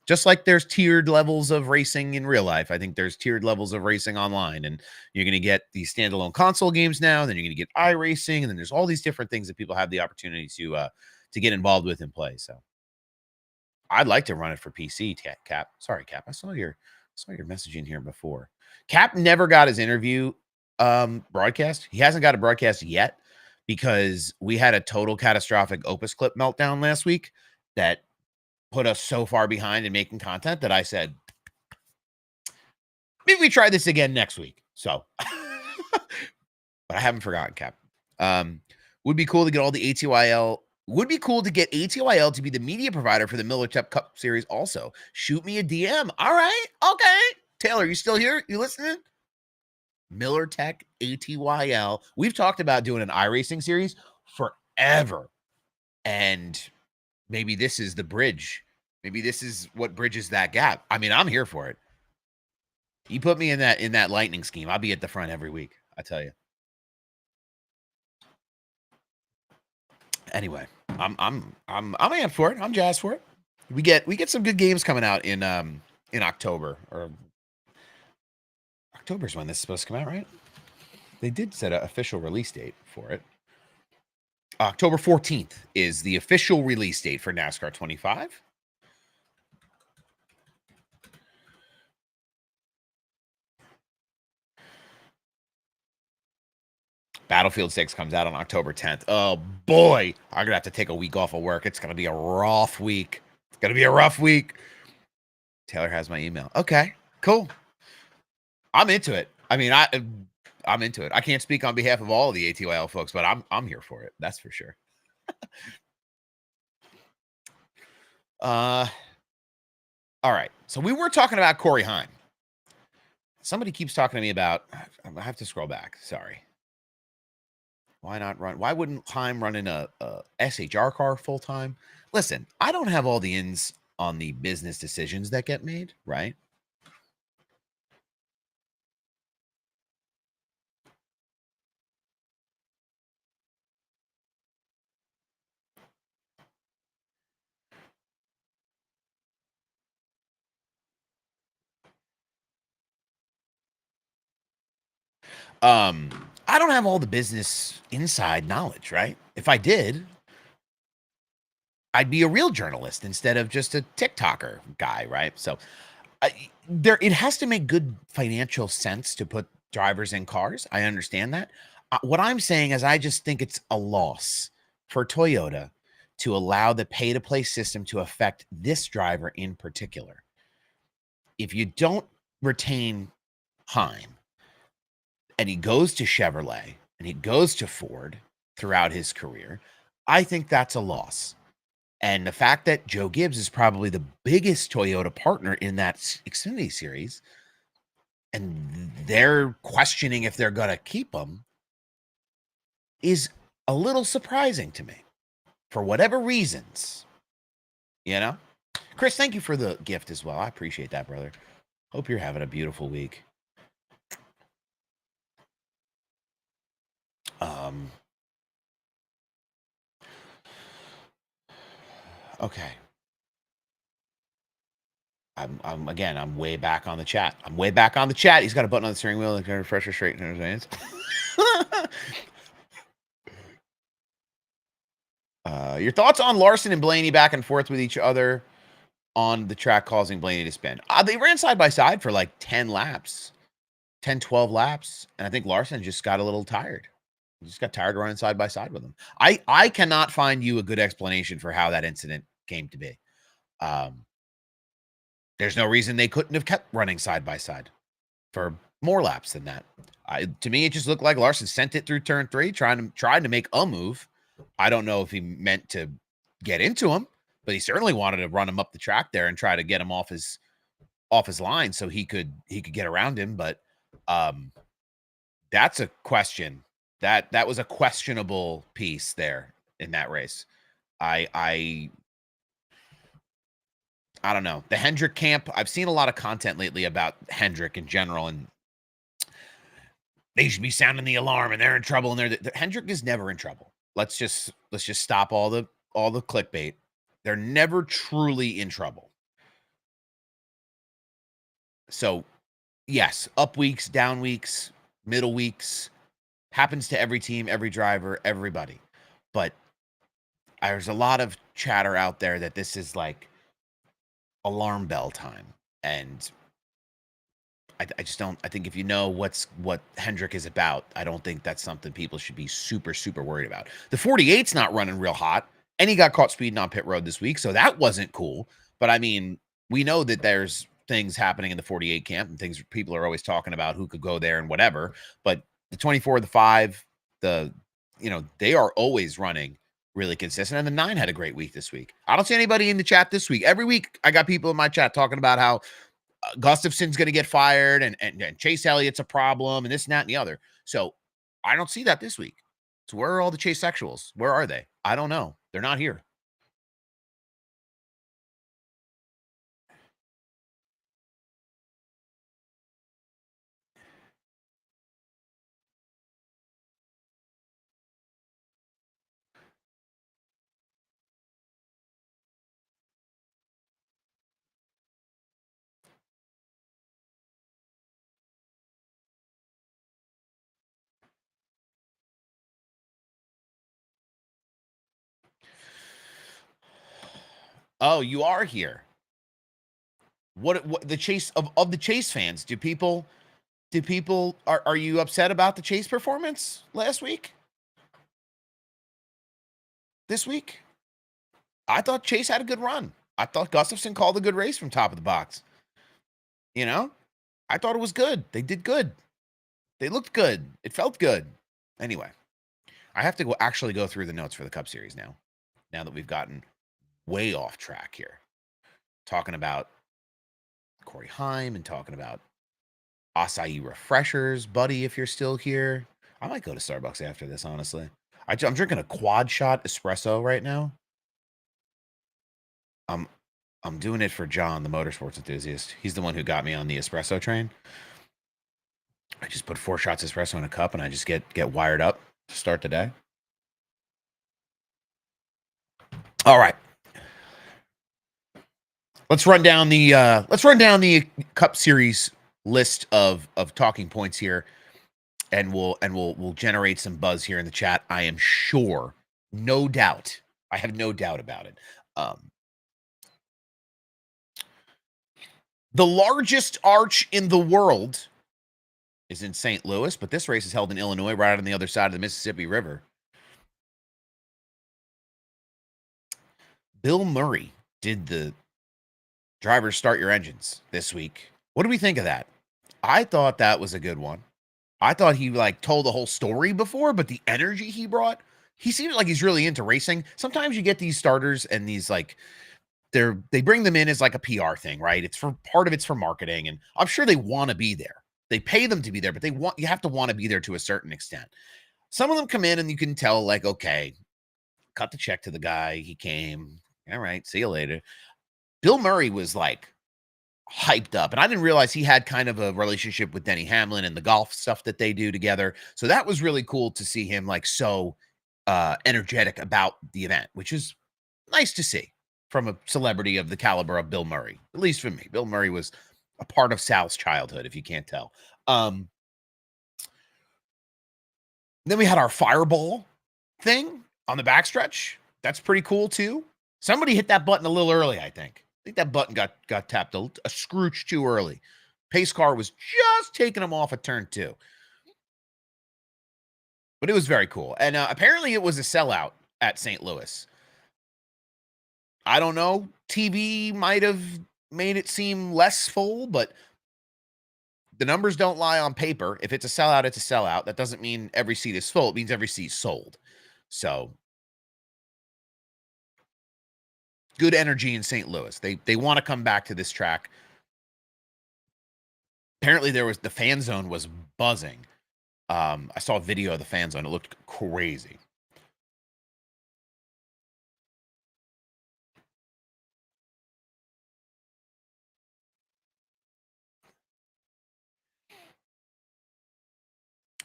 just like there's tiered levels of racing in real life, I think there's tiered levels of racing online, and you're going to get these standalone console games now, then you're going to get iRacing, and then there's all these different things that people have the opportunity to get involved with and play. So I'd like to run it for PC, Cap. Sorry, Cap. I saw your message in here before. Cap never got his interview broadcast. He hasn't got a broadcast yet because we had a total catastrophic Opus Clip meltdown last week that put us so far behind in making content that I said, maybe we try this again next week. So, but I haven't forgotten, Cap. Would be cool to get all the ATYL. Would be cool to get ATYL to be the media provider for the MillerTech Cup Series also. Shoot me a DM. All right. Okay. Taylor, you still here? You listening? MillerTech, ATYL. We've talked about doing an iRacing series forever. And maybe this is the bridge. Maybe this is what bridges that gap. I mean, I'm here for it. You put me in that lightning scheme, I'll be at the front every week. I tell you. Anyway, I'm amped for it. I'm jazzed for it. We get some good games coming out in October, or October's when this is supposed to come out, right? They did set an official release date for it. October 14th is the official release date for NASCAR 25. Battlefield 6 comes out on October 10th. Oh, boy. I'm going to have to take a week off of work. It's going to be a rough week. It's going to be a rough week. Taylor has my email. Okay, cool. I'm into it. I mean, I'm into it. I can't speak on behalf of all of the ATYL folks, but I'm here for it. That's for sure. All right. So we were talking about Corey Heim. Somebody keeps talking to me about, I have to scroll back. Sorry. Why not run? Why wouldn't Heim run in a SHR car full time? Listen, I don't have all the ins on the business decisions that get made, right? I don't have all the business inside knowledge, right? If I did, I'd be a real journalist instead of just a TikToker guy, right? So it has to make good financial sense to put drivers in cars. I understand that. what I'm saying is I just think it's a loss for Toyota to allow the pay-to-play system to affect this driver in particular. If you don't retain Heim and he goes to Chevrolet and he goes to Ford throughout his career, I think that's a loss. And the fact that Joe Gibbs is probably the biggest Toyota partner in that Xfinity series, and they're questioning if they're going to keep him, is a little surprising to me for whatever reasons. You know? Chris, thank you for the gift as well. I appreciate that, brother. Hope you're having a beautiful week. Okay. I'm way back on the chat. I'm way back on the chat. He's got a button on the steering wheel and can refresh or straighten his hands. Your thoughts on Larson and Blaney back and forth with each other on the track, causing Blaney to spin? They ran side by side for like 10 laps, 10, 12 laps. And I think Larson just got a little tired. He just got tired running side by side with him. I cannot find you a good explanation for how that incident came to be. There's no reason they couldn't have kept running side by side for more laps than that. To me, it just looked like Larson sent it through turn 3, trying to make a move. I don't know if he meant to get into him, but he certainly wanted to run him up the track there and try to get him off his line so he could get around him. But that's a question. That was a questionable piece there in that race. I don't know. The Hendrick camp, I've seen a lot of content lately about Hendrick in general, and they should be sounding the alarm and they're in trouble. And Hendrick is never in trouble. Let's just stop all the clickbait. They're never truly in trouble. So, yes, up weeks, down weeks, middle weeks, happens to every team, every driver, everybody. But there's a lot of chatter out there that this is like alarm bell time. And I just don't. I think if you know what Hendrick is about, I don't think that's something people should be super, super worried about. The 48's not running real hot, and he got caught speeding on pit road this week, so that wasn't cool. But I mean, we know that there's things happening in the 48 camp and things people are always talking about who could go there and whatever. But the 24, the 5, they are always running really consistent. And the 9 had a great week this week. I don't see anybody in the chat this week. Every week, I got people in my chat talking about how Gustafson's going to get fired and Chase Elliott's a problem and this and that and the other. So I don't see that this week. So where are all the Chase sexuals? Where are they? I don't know. They're not here. Oh, you are here. What the Chase of the Chase fans? Do people are you upset about the Chase performance last week? This week? I thought Chase had a good run. I thought Gustafson called a good race from top of the box. I thought it was good. They did good. They looked good. It felt good. Anyway, I have to actually go through the notes for the Cup Series now that we've gotten way off track here. Talking about Corey Heim and talking about acai refreshers. Buddy, if you're still here, I might go to Starbucks after this, honestly. I'm drinking a quad shot espresso right now. I'm doing it for John, the motorsports enthusiast. He's the one who got me on the espresso train. I just put 4 shots espresso in a cup and I just get wired up to start the day. All right. Let's run down the Cup Series list of talking points here, and we'll generate some buzz here in the chat. I am sure, no doubt. I have no doubt about it. The largest arch in the world is in St. Louis, but this race is held in Illinois, right on the other side of the Mississippi River. Bill Murray did the drivers start your engines this week. What do we think of that? I thought that was a good one. I thought he like told the whole story before, but the energy he brought, he seems like he's really into racing. Sometimes you get these starters and these like they bring them in as like a PR thing, right? It's for part of it's for marketing, and I'm sure they want to be there. They pay them to be there, but you have to want to be there to a certain extent. Some of them come in and you can tell, like, okay, cut the check to the guy. He came. All right, see you later. Bill Murray was like hyped up, and I didn't realize he had kind of a relationship with Denny Hamlin and the golf stuff that they do together. So that was really cool to see him like so energetic about the event, which is nice to see from a celebrity of the caliber of Bill Murray. At least for me, Bill Murray was a part of Sal's childhood, if you can't tell. Then we had our fireball thing on the backstretch. That's pretty cool too. Somebody hit that button a little early, I think. I think that button got tapped a scrooch too early. Pace car was just taking him off at turn 2. But it was very cool. And apparently it was a sellout at St. Louis. I don't know. TV might have made it seem less full, but the numbers don't lie on paper. If it's a sellout, it's a sellout. That doesn't mean every seat is full. It means every seat sold. So good energy in St. Louis. They want to come back to this track. Apparently the fan zone was buzzing. I saw a video of the fan zone. It looked crazy.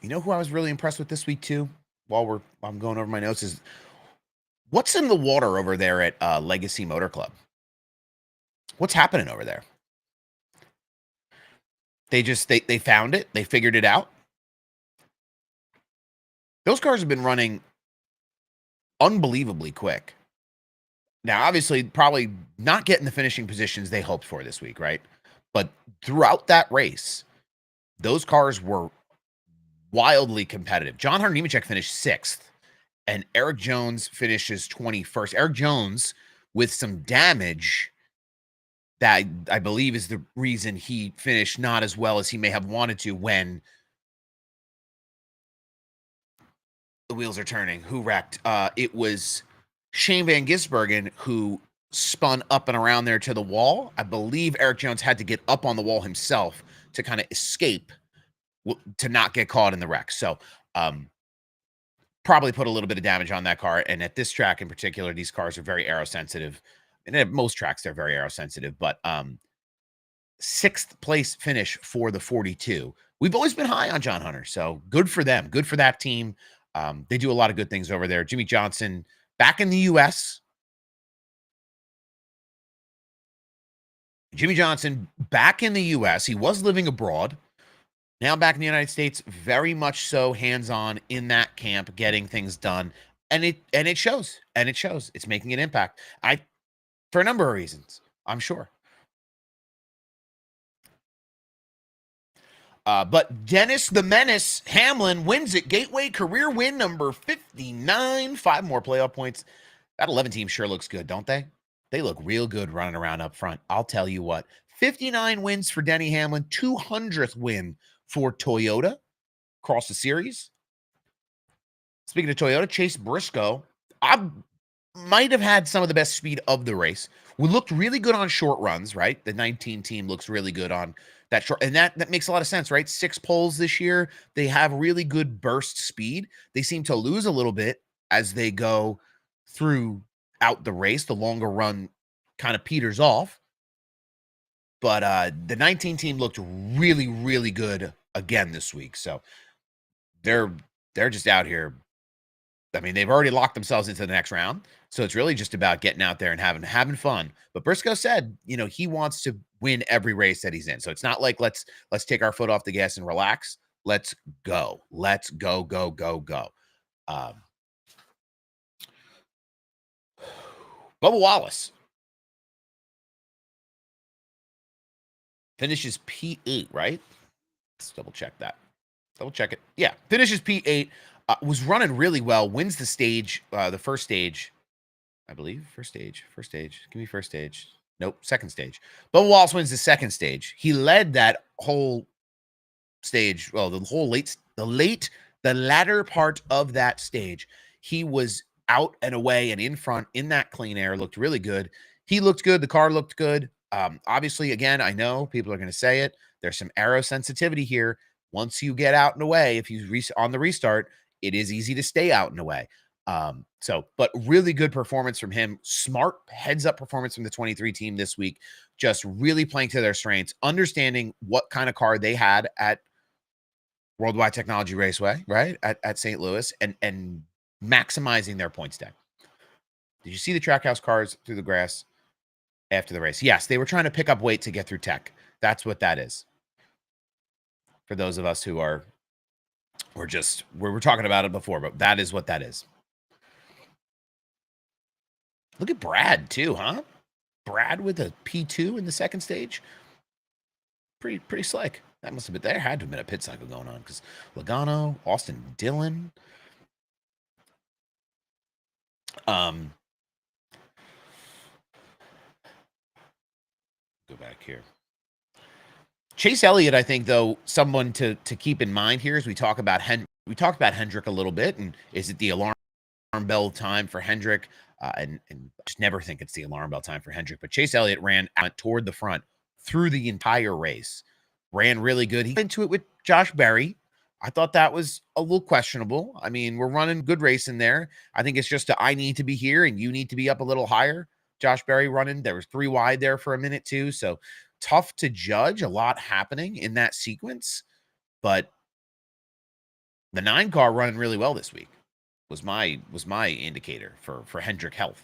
You know who I was really impressed with this week too? While I'm going over my notes, is what's in the water over there at Legacy Motor Club? What's happening over there? They found it. They figured it out. Those cars have been running unbelievably quick. Now, obviously, probably not getting the finishing positions they hoped for this week, right? But throughout that race, those cars were wildly competitive. John Hunter Nemechek finished 6th, and Eric Jones finishes 21st. Eric Jones with some damage that I believe is the reason he finished not as well as he may have wanted to when the wheels are turning. Who wrecked? It was Shane Van Gisbergen who spun up and around there to the wall. I believe Eric Jones had to get up on the wall himself to kind of escape to not get caught in the wreck. So probably put a little bit of damage on that car. And at this track in particular, these cars are very aerosensitive. And at most tracks, they're very aerosensitive. But 6th place finish for the 42. We've always been high on John Hunter. So good for them. Good for that team. They do a lot of good things over there. Jimmy Johnson back in the U.S. Jimmy Johnson back in the U.S. He was living abroad. Now back in the United States, very much so hands-on in that camp, getting things done. And it shows. And it shows. It's making an impact. For a number of reasons, I'm sure. But Dennis the Menace Hamlin wins it. Gateway career win number 59. 5 more playoff points. That 11 team sure looks good, don't they? They look real good running around up front. I'll tell you what. 59 wins for Denny Hamlin. 200th win for Toyota across the series. Speaking of Toyota, Chase Briscoe, I might have had some of the best speed of the race. We looked really good on short runs, right? The 19 team looks really good on that short, and that makes a lot of sense, right? 6 poles this year. They have really good burst speed. They seem to lose a little bit as they go throughout the race. The longer run kind of peters off. But the 19 team looked really good again this week. So they're just out here. I mean, they've already locked themselves into the next round. So it's really just about getting out there and having fun. But Briscoe said, he wants to win every race that he's in. So it's not like let's take our foot off the gas and relax. Let's go. Let's go. Bubba Wallace finishes P8, right? Let's double check that. Double check it. Yeah, finishes P8. Was running really well. Wins the stage, the first stage, I believe. First stage. Give me first stage. Nope, second stage. Bubba Wallace wins the second stage. He led that whole stage. Well, the latter part of that stage. He was out and away and in front in that clean air. Looked really good. He looked good. The car looked good. Obviously, again, I know people are going to say it. There's some aero sensitivity here. Once you get out and away, if you on the restart, it is easy to stay out and away. But really good performance from him. Smart heads up performance from the 23 team this week. Just really playing to their strengths, understanding what kind of car they had at Worldwide Technology Raceway, right? At St. Louis, and maximizing their point stack. Did you see the Trackhouse cars through the grass after the race? Yes, they were trying to pick up weight to get through tech. That's what that is. For those of us who are, we're talking about it before, but that is what that is. Look at Brad too, huh? Brad with a P2 in the second stage. Pretty slick. That must have been, there had to have been a pit cycle going on because Logano, Austin Dillon. Go back here. Chase Elliott, I think, though, someone to keep in mind here as we talk about Hendrick a little bit, and is it the alarm bell time for Hendrick? And just never think it's the alarm bell time for Hendrick. But Chase Elliott ran out toward the front through the entire race. Ran really good. He got into it with Josh Berry. I thought that was a little questionable. I mean, we're running good race in there. I think it's just I need to be here and you need to be up a little higher. Josh Berry running. There was 3 wide there for a minute too. So tough to judge. A lot happening in that sequence. But the 9 car running really well this week was my indicator for Hendrick health.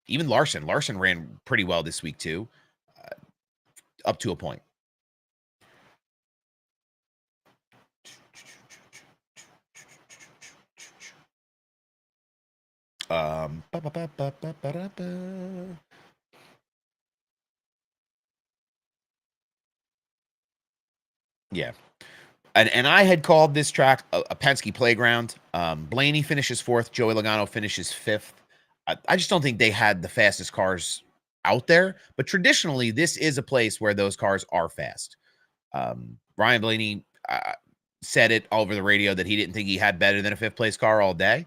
Even Larson ran pretty well this week too, up to a point. Yeah. And I had called this track a Penske playground. Blaney finishes 4th. Joey Logano finishes 5th. I just don't think they had the fastest cars out there. But traditionally, this is a place where those cars are fast. Ryan Blaney said it over the radio that he didn't think he had better than a 5th place car all day.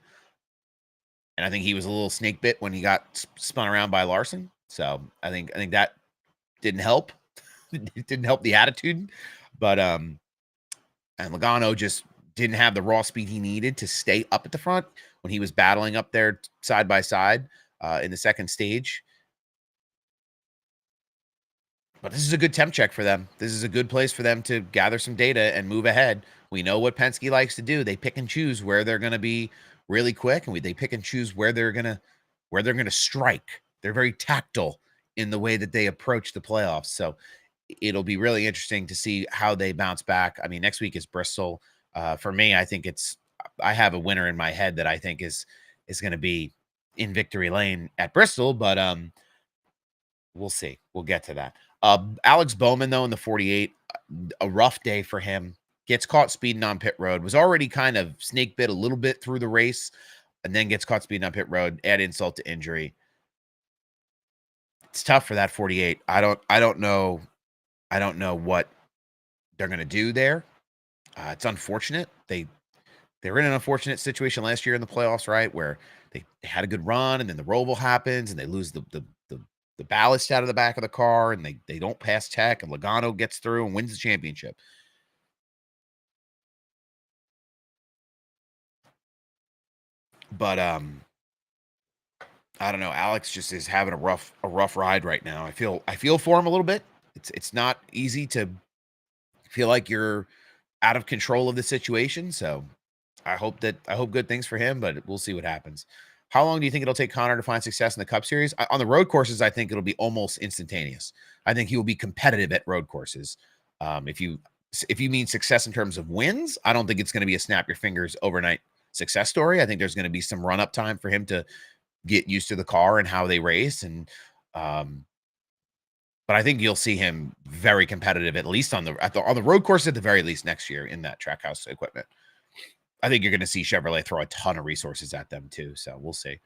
And I think he was a little snake bit when he got spun around by Larson. So I think that didn't help. It didn't help the attitude. But and Logano just didn't have the raw speed he needed to stay up at the front when he was battling up there side by side in the second stage. But this is a good temp check for them. This is a good place for them to gather some data and move ahead. We know what Penske likes to do. They pick and choose where they're going to be really quick, and they pick and choose where they're going to strike. They're very tactile in the way that they approach the playoffs. So it'll be really interesting to see how they bounce back. I mean, next week is Bristol. For me, I think I have a winner in my head that I think is going to be in victory lane at Bristol, but we'll see. We'll get to that. Alex Bowman, though, in the 48, a rough day for him. Gets caught speeding on pit road. Was already kind of snake bit a little bit through the race, and then gets caught speeding on pit road. Add insult to injury. It's tough for that 48. I don't know what they're going to do there. It's unfortunate. They were in an unfortunate situation last year in the playoffs, right, where they had a good run, and then the roval happens, and they lose the ballast out of the back of the car, and they don't pass tech, and Logano gets through and wins the championship. But I don't know. Alex just is having a rough ride right now. I feel for him a little bit. It's not easy to feel like you're out of control of the situation. So I hope good things for him, but we'll see what happens. How long do you think it'll take Connor to find success in the Cup Series? On the road courses, I think it'll be almost instantaneous. I think he will be competitive at road courses. If you mean success in terms of wins, I don't think it's going to be a snap your fingers overnight success story. I think there's going to be some run up time for him to get used to the car and how they race. And But I think you'll see him very competitive, at least on the road course at the very least next year in that Trackhouse equipment. I think you're going to see Chevrolet throw a ton of resources at them too. So we'll see.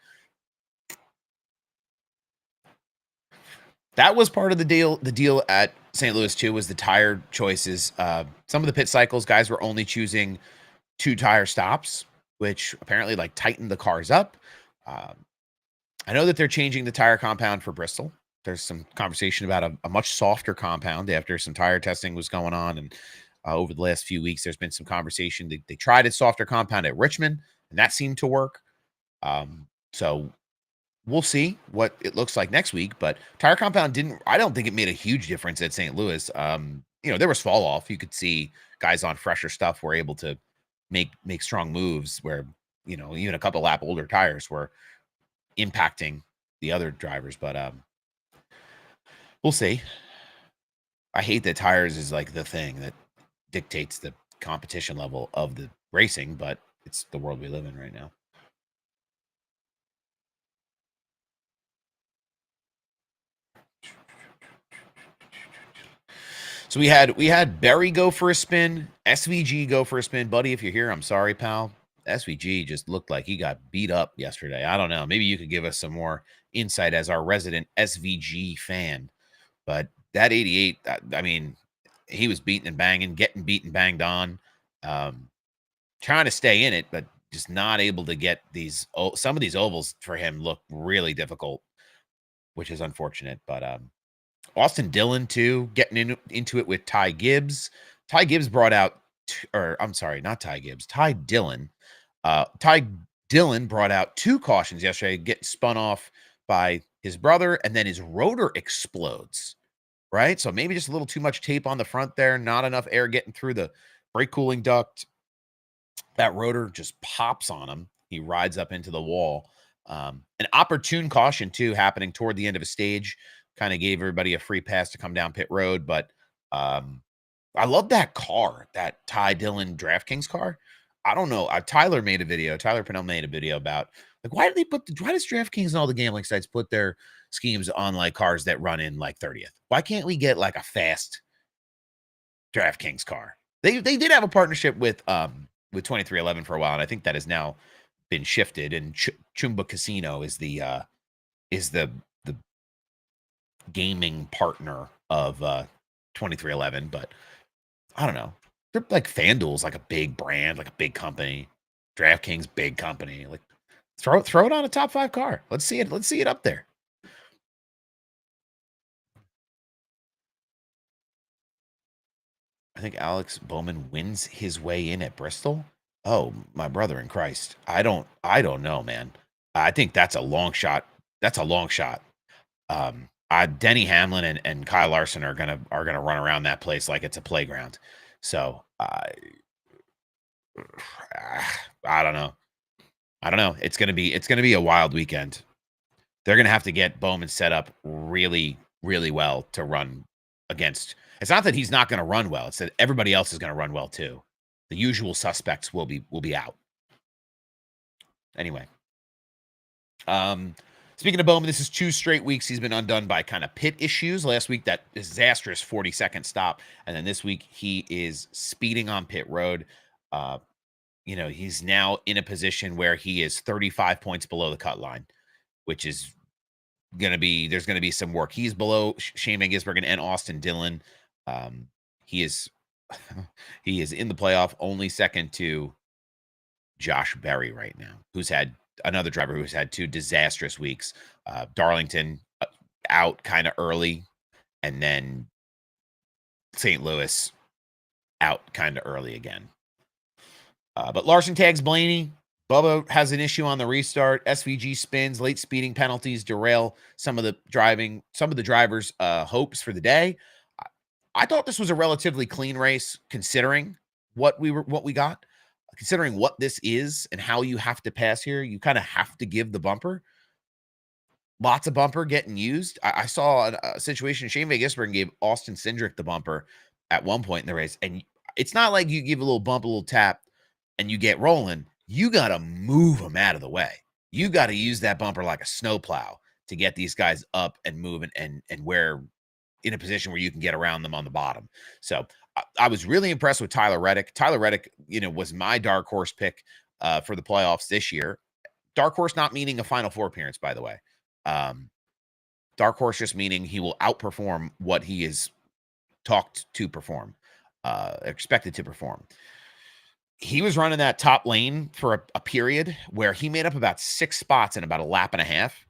That was part of the deal. The deal at St. Louis too was the tire choices. Some of the pit cycles, guys were only choosing 2 tire stops, which apparently like tightened the cars up. I know that they're changing the tire compound for Bristol. There's some conversation about a much softer compound after some tire testing was going on. And over the last few weeks, there's been some conversation. They tried a softer compound at Richmond, and that seemed to work. So we'll see what it looks like next week. But tire compound I don't think it made a huge difference at St. Louis. There was fall off. You could see guys on fresher stuff were able to make strong moves where, even a couple lap older tires were impacting the other drivers. But we'll see. I hate that tires is like the thing that dictates the competition level of the racing, but it's the world we live in right now. So we had Berry go for a spin, SVG go for a spin. Buddy, if you're here, I'm sorry, pal. SVG just looked like he got beat up yesterday. I don't know. Maybe you could give us some more insight as our resident SVG fan. But that 88, I mean, he was beating and banging, getting beaten, banged on, trying to stay in it, but just not able to get some of these ovals for him look really difficult, which is unfortunate. But Austin Dillon too, getting into it with Ty Gibbs. Ty Gibbs brought out, I'm sorry, not Ty Gibbs, Ty Dillon. Ty Dillon brought out 2 cautions yesterday, getting spun off by his brother, and then his rotor explodes, right? So maybe just a little too much tape on the front there, not enough air getting through the brake cooling duct. That rotor just pops on him. He rides up into the wall. An opportune caution too happening toward the end of a stage. Kind of gave everybody a free pass to come down pit road. But I love that car, that Ty Dillon DraftKings car. I don't know. Tyler Pennell made a video about like why does DraftKings and all the gambling sites put their schemes on like cars that run in like 30th? Why can't we get like a fast DraftKings car? They did have a partnership with 2311 for a while, and I think that has now been shifted. And Chumba Casino is the gaming partner of 2311, but I don't know. They're like FanDuel's like a big brand, like a big company. DraftKings, big company. Like throw it on a top 5 car. Let's see it up there. I think Alex Bowman wins his way in at Bristol. Oh, my brother in Christ. I don't know, man. I think that's a long shot. Denny Hamlin and Kyle Larson are gonna run around that place like it's a playground. So I don't know. It's gonna be a wild weekend. They're gonna have to get Bowman set up really, really well to run against. It's not that he's not gonna run well; it's that everybody else is gonna run well too. The usual suspects will be out. Anyway, speaking of Bowman, this is 2 straight weeks he's been undone by kind of pit issues. Last week, that disastrous 40-second stop. And then this week, he is speeding on pit road. He's now in a position where he is 35 points below the cut line, which is there's going to be some work. He's below Shane Van Gisbergen and Austin Dillon. He is in the playoff, only second to Josh Berry right now, who's had another driver who's had 2 disastrous weeks. Darlington out kind of early, and then St. Louis out kind of early again. But Larson tags Blaney. Bubba has an issue on the restart. SVG spins, late speeding penalties derail some of the drivers' hopes for the day. I thought this was a relatively clean race, considering what we got. Considering what this is and how you have to pass here, you kind of have to give the bumper. Lots of bumper getting used. I saw a situation. Shane Van Gisbergen gave Austin Cindric the bumper at one point in the race. And it's not like you give a little bump, a little tap, and you get rolling. You got to move them out of the way. You got to use that bumper like a snowplow to get these guys up and moving and where in a position where you can get around them on the bottom. So I was really impressed with Tyler Reddick. Tyler Reddick, was my dark horse pick for the playoffs this year. Dark horse not meaning a Final Four appearance, by the way. Dark horse just meaning he will outperform what he is talked to perform, expected to perform. He was running that top lane for a period where he made up about 6 spots in about a lap and a half.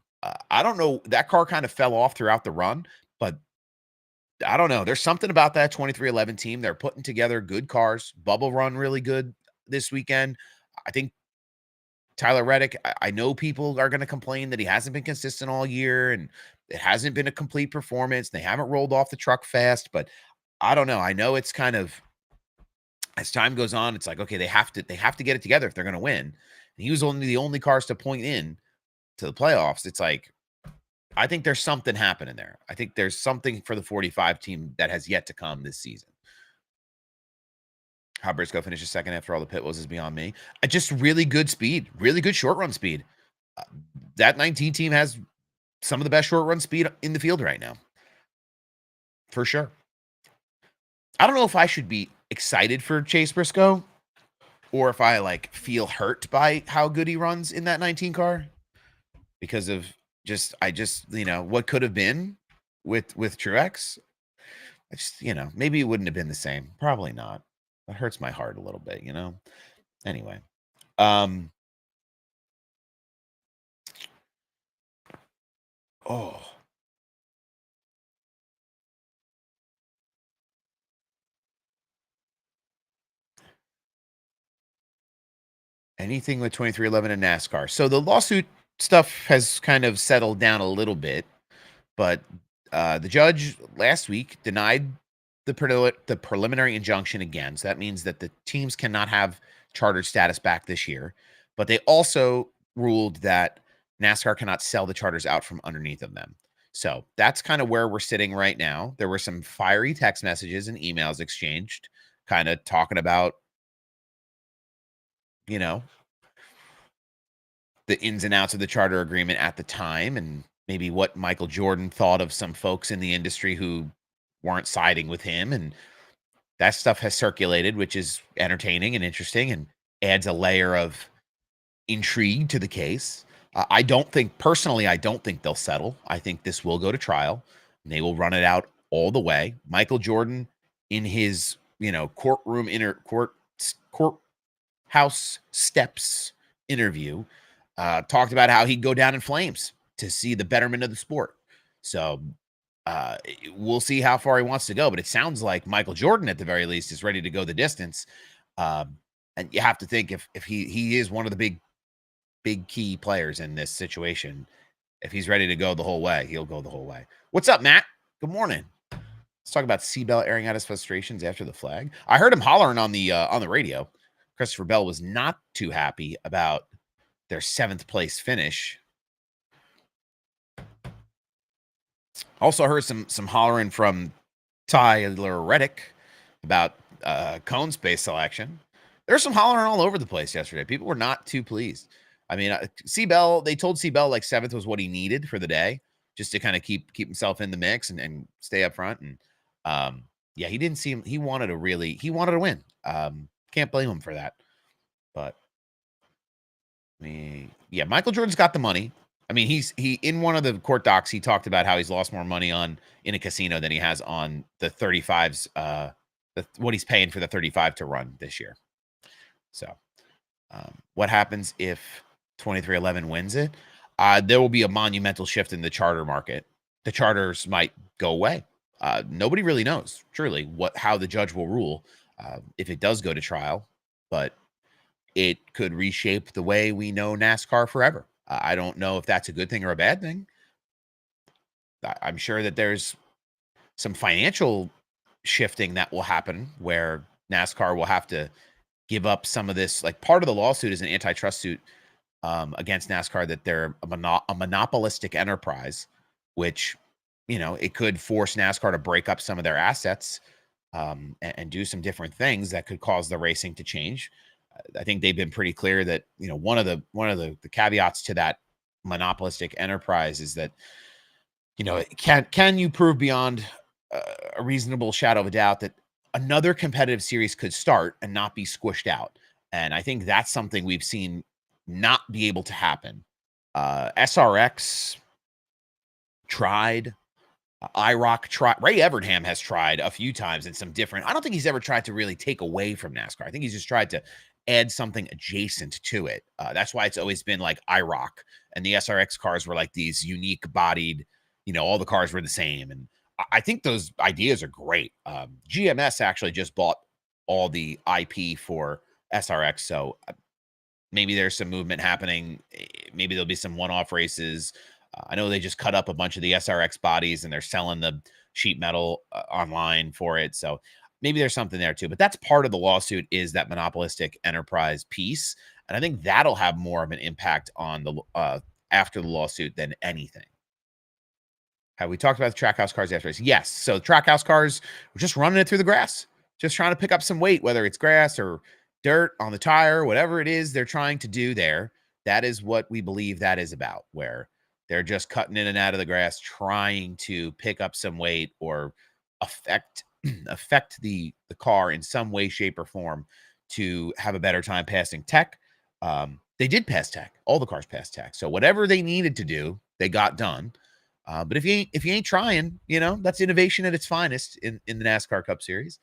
I don't know. That car kind of fell off throughout the run, but I don't know. There's something about that 2311 team. They're putting together good cars. Bubble run really good this weekend. I think Tyler Reddick, I know people are going to complain that he hasn't been consistent all year and it hasn't been a complete performance. They haven't rolled off the truck fast, but I don't know. I know it's kind of, as time goes on, it's like, okay, they have to get it together if they're going to win. And he was only the only cars to point in to the playoffs. It's like, I think there's something happening there. I think there's something for the 45 team that has yet to come this season. How Briscoe finishes second after all the pit woes is beyond me. Just really good speed, really good short run speed. That 19 team has some of the best short run speed in the field right now. For sure. I don't know if I should be excited for Chase Briscoe or if I feel hurt by how good he runs in that 19 car because of what could have been with Truex. I just, maybe it wouldn't have been the same. Probably not. That hurts my heart a little bit, Anyway. Anything with 2311 and NASCAR. So the lawsuit stuff has kind of settled down a little bit, but the judge last week denied the preliminary injunction again. So that means that the teams cannot have chartered status back this year, but they also ruled that NASCAR cannot sell the charters out from underneath of them. So that's kind of where we're sitting right now. There were some fiery text messages and emails exchanged, kind of talking about, the ins and outs of the charter agreement at the time and maybe what Michael Jordan thought of some folks in the industry who weren't siding with him. And that stuff has circulated, which is entertaining and interesting and adds a layer of intrigue to the case. I don't think they'll settle. I think this will go to trial and they will run it out all the way. Michael Jordan in his, courthouse steps interview talked about how he'd go down in flames to see the betterment of the sport. So we'll see how far he wants to go, but it sounds like Michael Jordan at the very least is ready to go the distance. And you have to think if he is one of the big key players in this situation, if he's ready to go the whole way, he'll go the whole way. What's up, Matt? Good morning. Let's talk about Seabell airing out his frustrations after the flag. I heard him hollering on the radio. Christopher Bell was not too happy about their 7th place finish. Also heard some hollering from Tyler Reddick about cone space selection. There's some hollering all over the place yesterday. People were not too pleased. I mean, they told Seabell 7th was what he needed for the day, just to kind of keep himself in the mix and stay up front. And he didn't seem, he wanted to win. Can't blame him for that. But Michael Jordan's got the money. I mean, he in one of the court docs, he talked about how he's lost more money in a casino than he has on the 35s, what he's paying for the 35 to run this year. So what happens if 2311 wins it? There will be a monumental shift in the charter market. The charters might go away. Nobody really knows truly how the judge will rule if it does go to trial, but it could reshape the way we know NASCAR forever. I don't know if that's a good thing or a bad thing. I'm sure that there's some financial shifting that will happen where NASCAR will have to give up some of this. Part of the lawsuit is an antitrust suit against NASCAR that they're a monopolistic enterprise, which, it could force NASCAR to break up some of their assets and do some different things that could cause the racing to change. I think they've been pretty clear that, one of the caveats to that monopolistic enterprise is that, can you prove beyond a reasonable shadow of a doubt that another competitive series could start and not be squished out. And I think that's something we've seen not be able to happen. SRX tried. IROC tried. Ray Evernham has tried a few times in some different. I don't think he's ever tried to really take away from NASCAR. I think he's just tried to add something adjacent to it. That's why it's always been like IROC, and the SRX cars were like these unique bodied. All the cars were the same, and I think those ideas are great. GMS actually just bought all the IP for SRX, so maybe there's some movement happening. Maybe there'll be some one-off races. I know they just cut up a bunch of the SRX bodies and they're selling the sheet metal online for it. So maybe there's something there too. But that's part of the lawsuit, is that monopolistic enterprise piece. And I think that'll have more of an impact on the after the lawsuit than anything. Have we talked about the Trackhouse cars after this? Yes. So Trackhouse cars were just running it through the grass, just trying to pick up some weight, whether it's grass or dirt on the tire, whatever it is they're trying to do there. That is what we believe that is about, where they're just cutting in and out of the grass, trying to pick up some weight or affect the car in some way, shape, or form to have a better time passing tech. They did pass tech. All the cars passed tech. So whatever they needed to do, they got done. But if you ain't trying, that's innovation at its finest in the NASCAR Cup Series.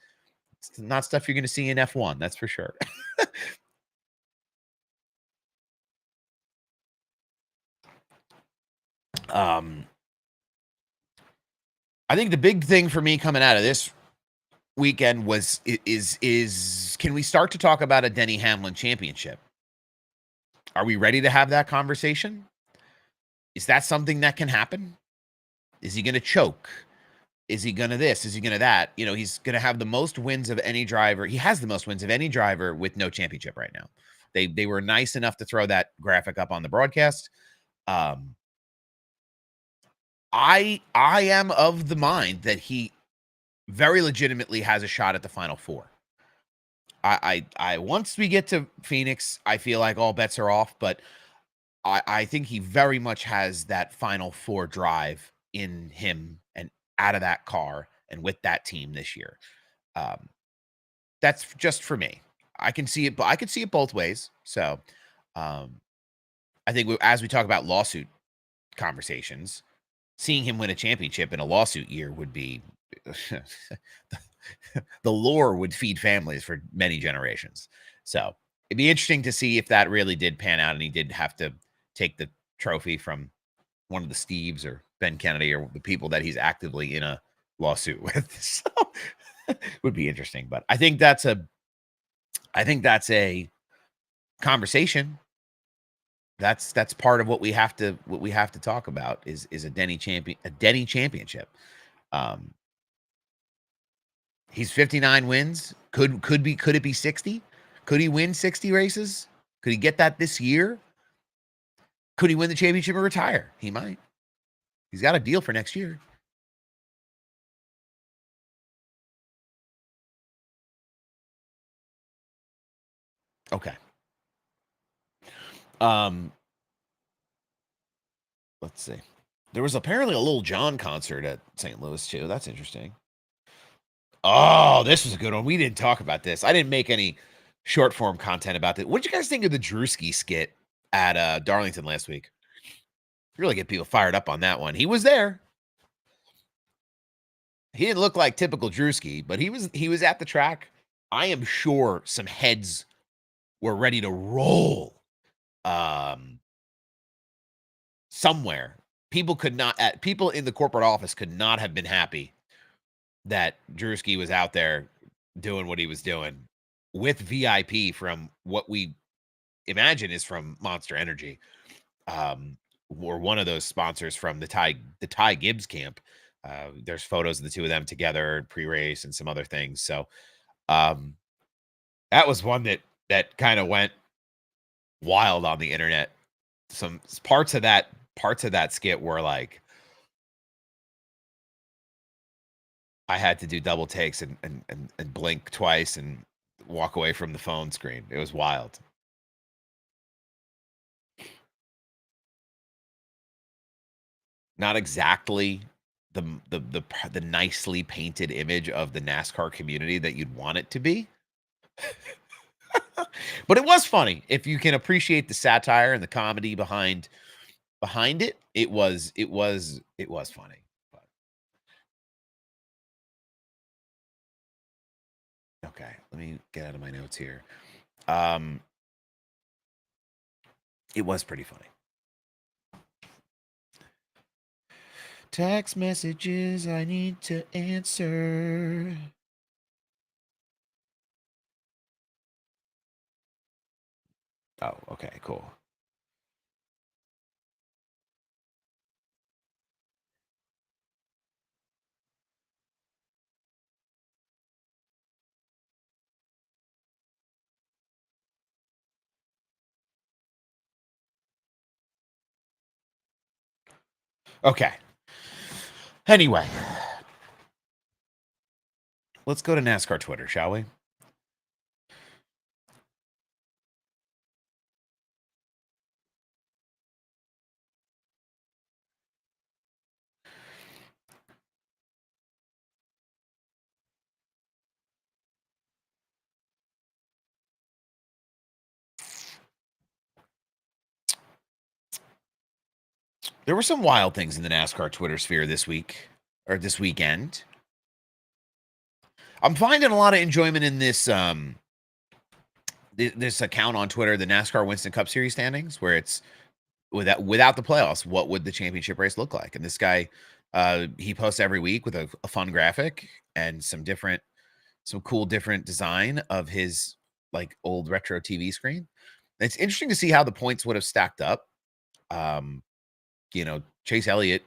It's not stuff you're going to see in F1, that's for sure. I think the big thing for me coming out of this weekend is can we start to talk about a Denny Hamlin championship? Are we ready to have that conversation? Is that something that can happen? Is he going to choke? Is he going to this? Is he going to that? He's going to have the most wins of any driver. He has the most wins of any driver with no championship right now. They were nice enough to throw that graphic up on the broadcast. I am of the mind that he very legitimately has a shot at the Final Four. I once we get to Phoenix, I feel like all bets are off, but I think he very much has that Final Four drive in him and out of that car and with that team this year. That's just for me. I can see it, but I could see it both ways. So I think as we talk about lawsuit conversations, seeing him win a championship in a lawsuit year would be the lore would feed families for many generations. So it'd be interesting to see if that really did pan out and he did have to take the trophy from one of the Steves or Ben Kennedy or the people that he's actively in a lawsuit with. So it would be interesting, but I think that's a conversation. That's part of what we have to talk about is a Denny championship. He's 59 wins. Could it be 60? Could he win 60 races? Could he get that this year? Could he win the championship and retire? He might. He's got a deal for next year. Okay. Let's see. There was apparently a Lil Jon concert at St. Louis too. That's interesting. Oh, this was a good one. We didn't talk about this. I didn't make any short form content about this. What did you guys think of the Drewski skit at Darlington last week? Really get people fired up on that one. He was there. He didn't look like typical Drewski, but he was at the track. I am sure some heads were ready to roll. Somewhere. People in the corporate office could not have been happy that Drewski was out there doing what he was doing with VIP from what we imagine is from Monster Energy, or one of those sponsors from the Ty Gibbs camp. There's photos of the two of them together pre-race and some other things. So that was one that kind of went wild on the internet. Some parts of that skit were like, I had to do double takes and blink twice and walk away from the phone screen. It was wild. Not exactly the nicely painted image of the NASCAR community that you'd want it to be. But it was funny. If you can appreciate the satire and the comedy behind it, it was funny. But, okay, let me get out of my notes here. It was pretty funny. Text messages I need to answer. Oh, okay, cool. Okay. Anyway, let's go to NASCAR Twitter, shall we? There were some wild things in the NASCAR Twitter sphere this week or this weekend. I'm finding a lot of enjoyment in this this account on Twitter, the NASCAR Winston Cup Series standings, where it's without the playoffs, what would the championship race look like? And this guy, he posts every week with a fun graphic and some cool different design of his like old retro TV screen. It's interesting to see how the points would have stacked up. Chase Elliott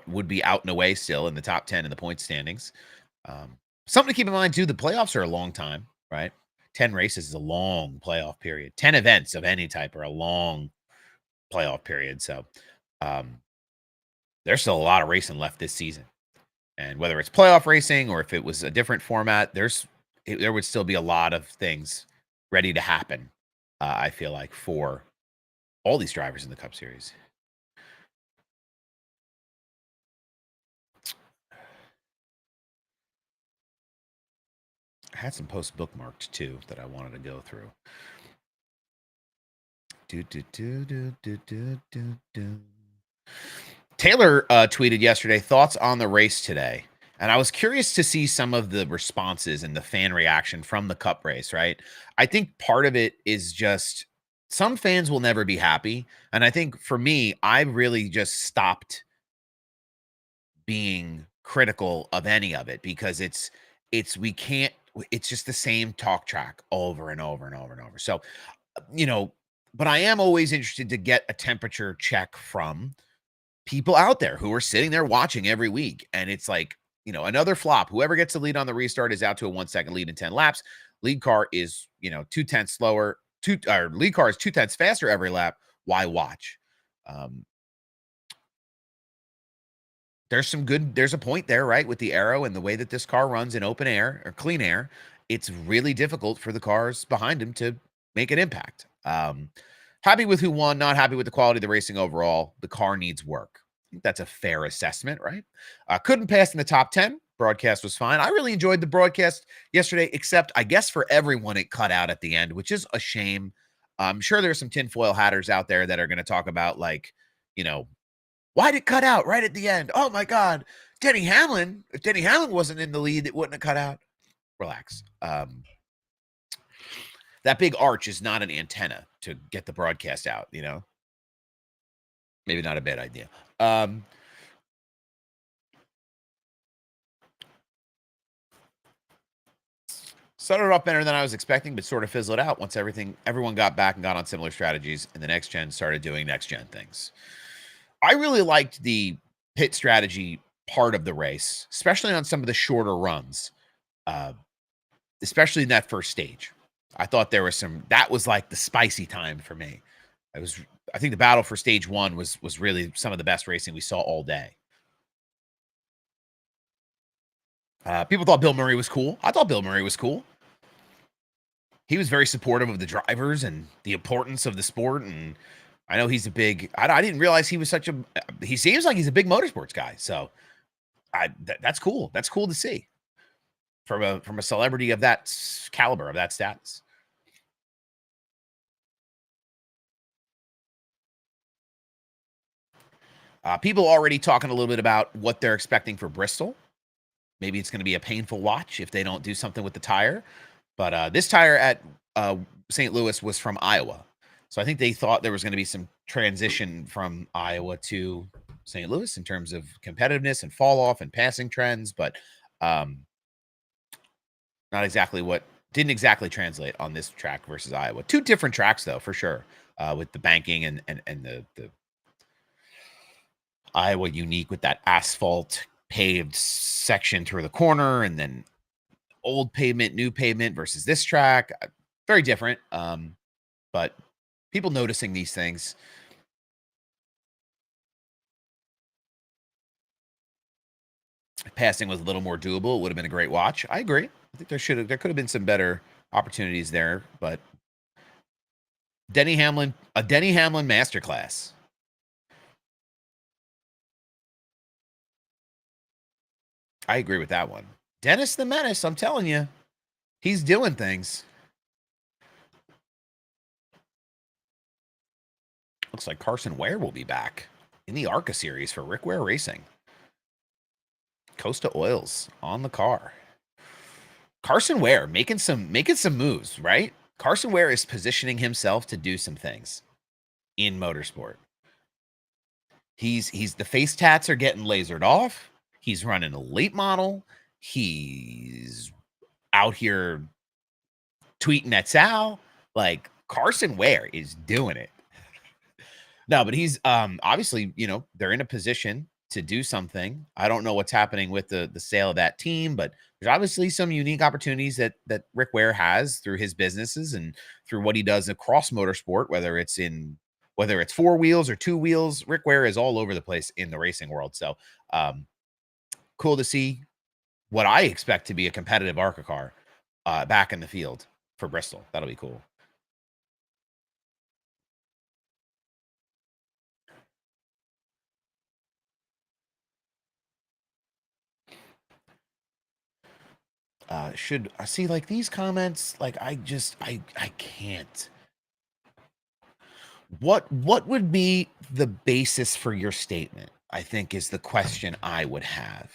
would be out and away still in the top 10 in the point standings. Something to keep in mind too, the playoffs are a long time, right? 10 races is a long playoff period. 10 events of any type are a long playoff period. So there's still a lot of racing left this season. And whether it's playoff racing or if it was a different format, there would still be a lot of things ready to happen, I feel like, for all these drivers in the Cup Series. I had some posts bookmarked too that I wanted to go through. Taylor tweeted yesterday, thoughts on the race today. And I was curious to see some of the responses and the fan reaction from the Cup race, right? I think part of it is just some fans will never be happy. And I think for me, I really just stopped being critical of any of it because it's just the same talk track over and over and over and over. So, but I am always interested to get a temperature check from people out there who are sitting there watching every week. And it's like, another flop. Whoever gets the lead on the restart is out to a 1 second lead in 10 laps. Lead car is, 2/10 slower. Lead car is 2/10 faster every lap. Why watch? There's a point there, right? With the aero and the way that this car runs in open air or clean air, it's really difficult for the cars behind him to make an impact. Happy with who won, not happy with the quality of the racing overall. The car needs work. I think that's a fair assessment, right? Couldn't pass in the top 10. Broadcast was fine. I really enjoyed the broadcast yesterday, except I guess for everyone it cut out at the end, which is a shame. I'm sure there's some tinfoil hatters out there that are going to talk about why'd it cut out right at the end? Oh my God. Denny Hamlin. If Denny Hamlin wasn't in the lead, it wouldn't have cut out. Relax. That big arch is not an antenna to get the broadcast out, Maybe not a bad idea. Started off better than I was expecting, but sort of fizzled out once everyone got back and got on similar strategies, and the next gen started doing next gen things. I really liked the pit strategy part of the race, especially on some of the shorter runs, especially in that first stage. I thought that was like the spicy time for me. I think the battle for stage 1 was really some of the best racing we saw all day. People thought Bill Murray was cool. I thought Bill Murray was cool. He was very supportive of the drivers and the importance of the sport. And I know he's I didn't realize he was he seems like he's a big motorsports guy. So That's cool. That's cool to see from a celebrity of that caliber, of that status. People already talking a little bit about what they're expecting for Bristol. Maybe it's going to be a painful watch if they don't do something with the tire. But this tire at St. Louis was from Iowa. So I think they thought there was going to be some transition from Iowa to St. Louis in terms of competitiveness and fall off and passing trends, but not exactly didn't exactly translate on this track versus Iowa. Two different tracks though, for sure, with the banking and the Iowa unique with that asphalt paved section through the corner, and then old pavement, new pavement versus this track. Very different. But people noticing these things. If passing was a little more doable, it would have been a great watch. I agree. I think there could have been some better opportunities there, but a Denny Hamlin masterclass. I agree with that one. Dennis the Menace, I'm telling you, he's doing things. Looks like Carson Ware will be back in the ARCA series for Rick Ware Racing. Costa Oils on the car. Carson Ware making some moves, right? Carson Ware is positioning himself to do some things in motorsport. He's the face tats are getting lasered off. He's running a late model. He's out here tweeting at Sal. Like, Carson Ware is doing it. No, but he's obviously, they're in a position to do something. I don't know what's happening with the sale of that team, but there's obviously some unique opportunities that Rick Ware has through his businesses and through what he does across motorsport, whether it's 4 wheels or 2 wheels. Rick Ware is all over the place in the racing world. So cool to see what I expect to be a competitive ARCA car back in the field for Bristol. That'll be cool. Should I see like these comments? Like, I can't. What would be the basis for your statement? I think is the question I would have.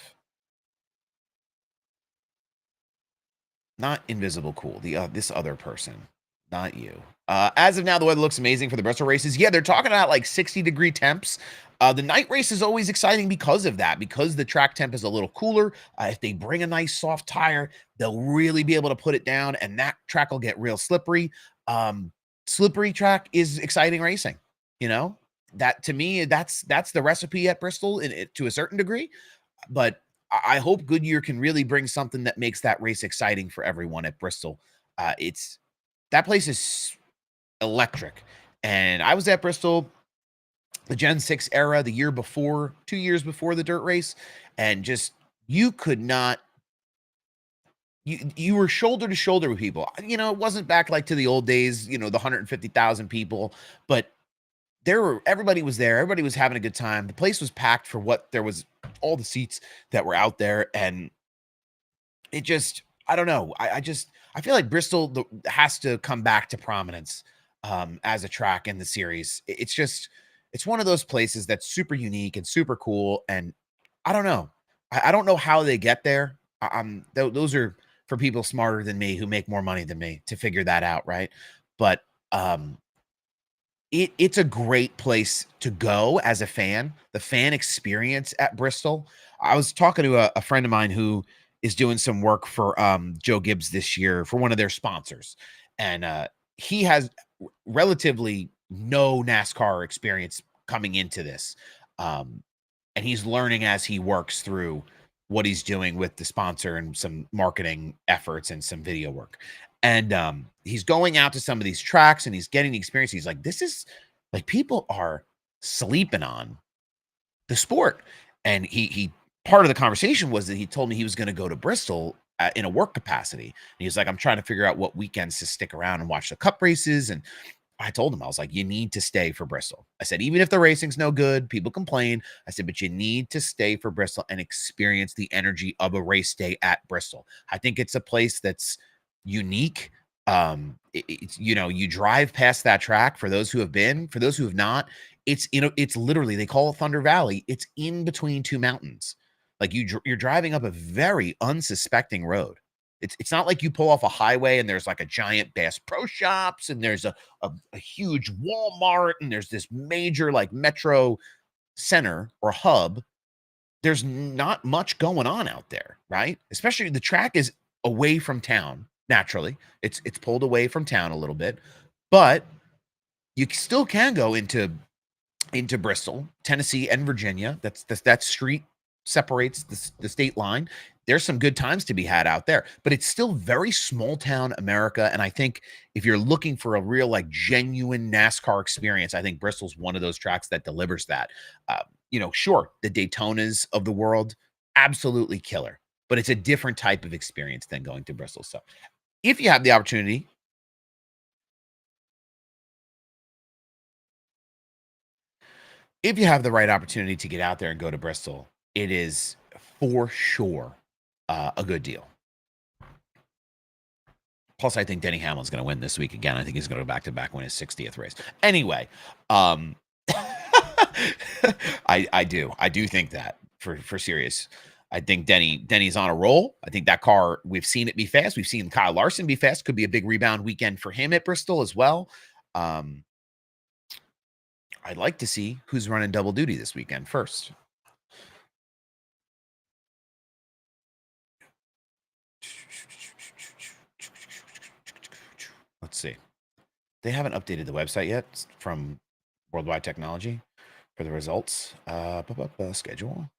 Not Invisible Cool, this other person, not you. As of now, the weather looks amazing for the Bristol races. Yeah, they're talking about like 60-degree temps. The night race is always exciting because of that, because the track temp is a little cooler. If they bring a nice soft tire, they'll really be able to put it down, and that track will get real slippery. Slippery track is exciting racing. That to me, that's the recipe at Bristol to a certain degree. But I hope Goodyear can really bring something that makes that race exciting for everyone at Bristol. That place is electric. And I was at Bristol, the Gen 6 era, the year before, 2 years before the dirt race. And just, you could not, you were shoulder to shoulder with people. It wasn't back like to the old days, the 150,000 people, but everybody was there. Everybody was having a good time. The place was packed for what there was, all the seats that were out there. And it just, I don't know. I feel like Bristol has to come back to prominence as a track in the series. It's one of those places that's super unique and super cool. And I don't know. I don't know how they get there. Those are for people smarter than me who make more money than me to figure that out. Right. But, it's a great place to go as a fan. The fan experience at Bristol. I was talking to a friend of mine who is doing some work for Joe Gibbs this year for one of their sponsors. And he has relatively no NASCAR experience coming into this. And he's learning as he works through what he's doing with the sponsor and some marketing efforts and some video work. And he's going out to some of these tracks and he's getting the experience. He's like, this is like, people are sleeping on the sport. And he part of the conversation was that he told me he was going to go to Bristol in a work capacity. And he was like, I'm trying to figure out what weekends to stick around and watch the cup races. And I told him, I was like, you need to stay for Bristol. I said, even if the racing's no good, people complain. I said, but you need to stay for Bristol and experience the energy of a race day at Bristol. I think it's a place that's unique. It's, you know, you drive past that track. For those who have been, for those who have not, it's, you know, it's literally, they call it Thunder Valley. It's in between two mountains. Like you're driving up a very unsuspecting road. It's not like you pull off a highway and there's like a giant Bass Pro Shops and there's a huge Walmart and there's this major like metro center or hub. There's not much going on out there, right? Especially the track is away from town. Naturally, it's pulled away from town a little bit, but you still can go into Bristol, Tennessee, and Virginia. That street separates the state line. There's some good times to be had out there, but it's still very small town America. And I think if you're looking for a real, like, genuine NASCAR experience, I think Bristol's one of those tracks that delivers that. You know, sure, the Daytonas of the world, absolutely killer, but it's a different type of experience than going to Bristol. So if you have the opportunity, if you have the right opportunity to get out there and go to Bristol, it is for sure a good deal. Plus, I think Denny Hamlin's going to win this week again. I think he's going to go back to back win his 60th race. Anyway, I do think that for serious. I think Denny's on a roll. I think that car, we've seen it be fast. We've seen Kyle Larson be fast. Could be a big rebound weekend for him at Bristol as well. I'd like to see who's running double duty this weekend first. Let's see. They haven't updated the website yet from Worldwide Technology for the results. Schedule.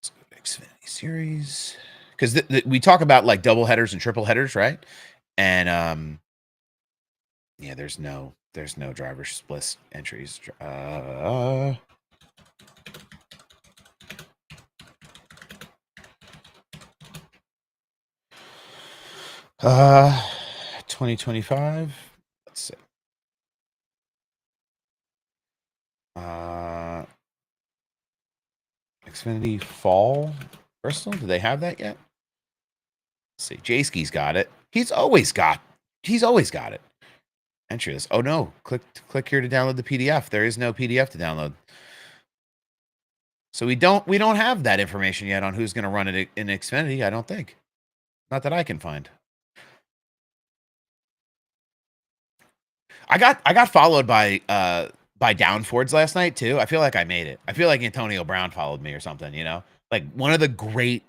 Let's go to Xfinity Series. Because we talk about like double headers and triple headers, right? And yeah, there's no driver split entries. 2025. Let's see. Xfinity Fall Bristol. Do they have that yet? Let's see. Jayski's got it. He's always got it. Entry this. Oh no. Click here to download the PDF. There is no PDF to download. So we don't have that information yet on who's going to run it in Xfinity, I don't think. Not that I can find. I got followed by Downfords last night too. I feel like I made it. I feel like Antonio Brown followed me or something, you know? Like one of the great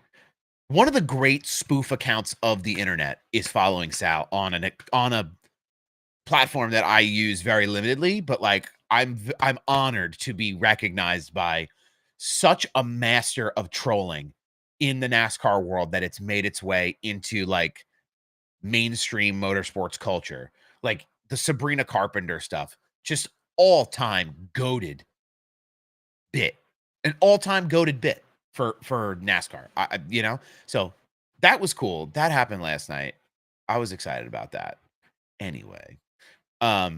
spoof accounts of the internet is following Sal on a platform that I use very limitedly, but like I'm honored to be recognized by such a master of trolling in the NASCAR world that it's made its way into like mainstream motorsports culture. Like the Sabrina Carpenter stuff, just all-time goated bit. An all-time goated bit for NASCAR. You know? So that was cool. That happened last night. I was excited about that. Anyway. But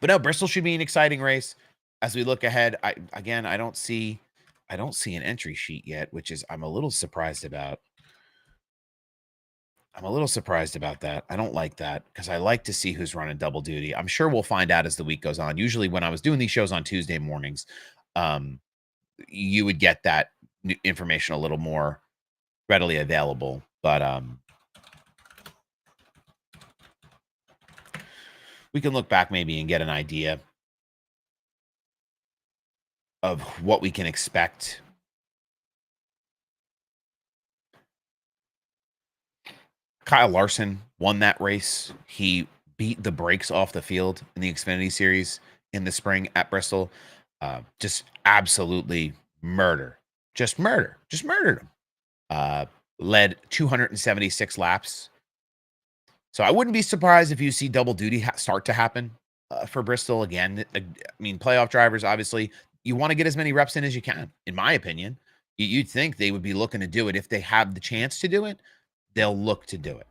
no, Bristol should be an exciting race as we look ahead. I don't see an entry sheet yet, which is I'm a little surprised about. I'm a little surprised about that. I don't like that because I like to see who's running double duty. I'm sure we'll find out as the week goes on. Usually when I was doing these shows on Tuesday mornings, you would get that information a little more readily available. But we can look back maybe and get an idea of what we can expect. Kyle Larson won that race. He beat the brakes off the field in the Xfinity Series in the spring at Bristol. Just absolutely murder. Just murdered him. Led 276 laps. So I wouldn't be surprised if you see double duty start to happen for Bristol again. I mean, playoff drivers, obviously, you want to get as many reps in as you can, in my opinion. You'd think they would be looking to do it. If they have the chance to do it, they'll look to do it.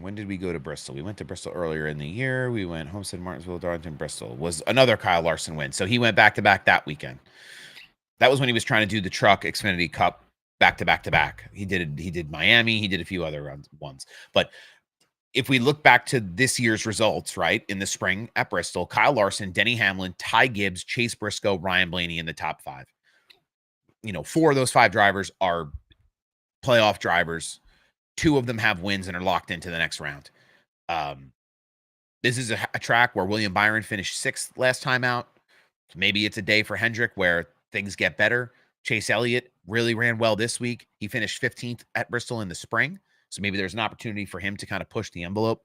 When did we go to Bristol? We went to Bristol earlier in the year. We went Homestead, Martinsville, Darlington, Bristol. Was another Kyle Larson win. So he went back-to-back that weekend. That was when he was trying to do the Truck Xfinity Cup back-to-back. He did Miami. He did a few other ones. But if we look back to this year's results, right, in the spring at Bristol, Kyle Larson, Denny Hamlin, Ty Gibbs, Chase Briscoe, Ryan Blaney in the top 5. 4 of those 5 drivers are playoff drivers. 2 of them have wins and are locked into the next round. This is a track where William Byron finished 6th last time out. Maybe it's a day for Hendrick where things get better. Chase Elliott really ran well this week. He finished 15th at Bristol in the spring. So maybe there's an opportunity for him to kind of push the envelope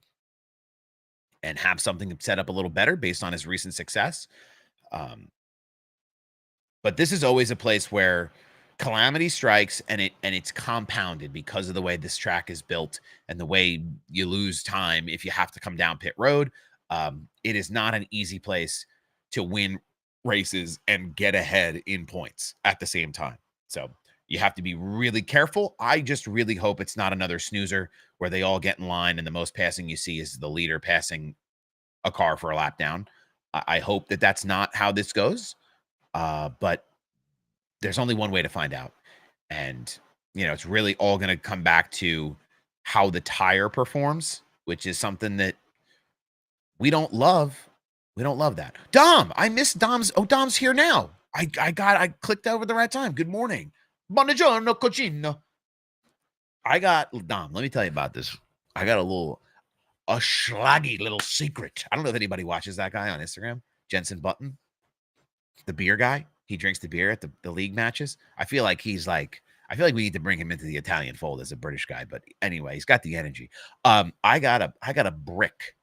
and have something set up a little better based on his recent success. But this is always a place where calamity strikes and it's compounded because of the way this track is built and the way you lose time if you have to come down pit road. It is not an easy place to win races and get ahead in points at the same time. So you have to be really careful. I just really hope it's not another snoozer where they all get in line and the most passing you see is the leader passing a car for a lap down. I hope that that's not how this goes. But there's only one way to find out. And, it's really all going to come back to how the tire performs, which is something that we don't love. We don't love that. Dom, I missed Dom's. Oh, Dom's here now. I clicked over the right time. Good morning. Buongiorno, cochino. Dom, let me tell you about this. I got a schlaggy little secret. I don't know if anybody watches that guy on Instagram, Jensen Button, the beer guy. He drinks the beer at the league matches. I feel like we need to bring him into the Italian fold as a British guy. But anyway, he's got the energy. I got a brick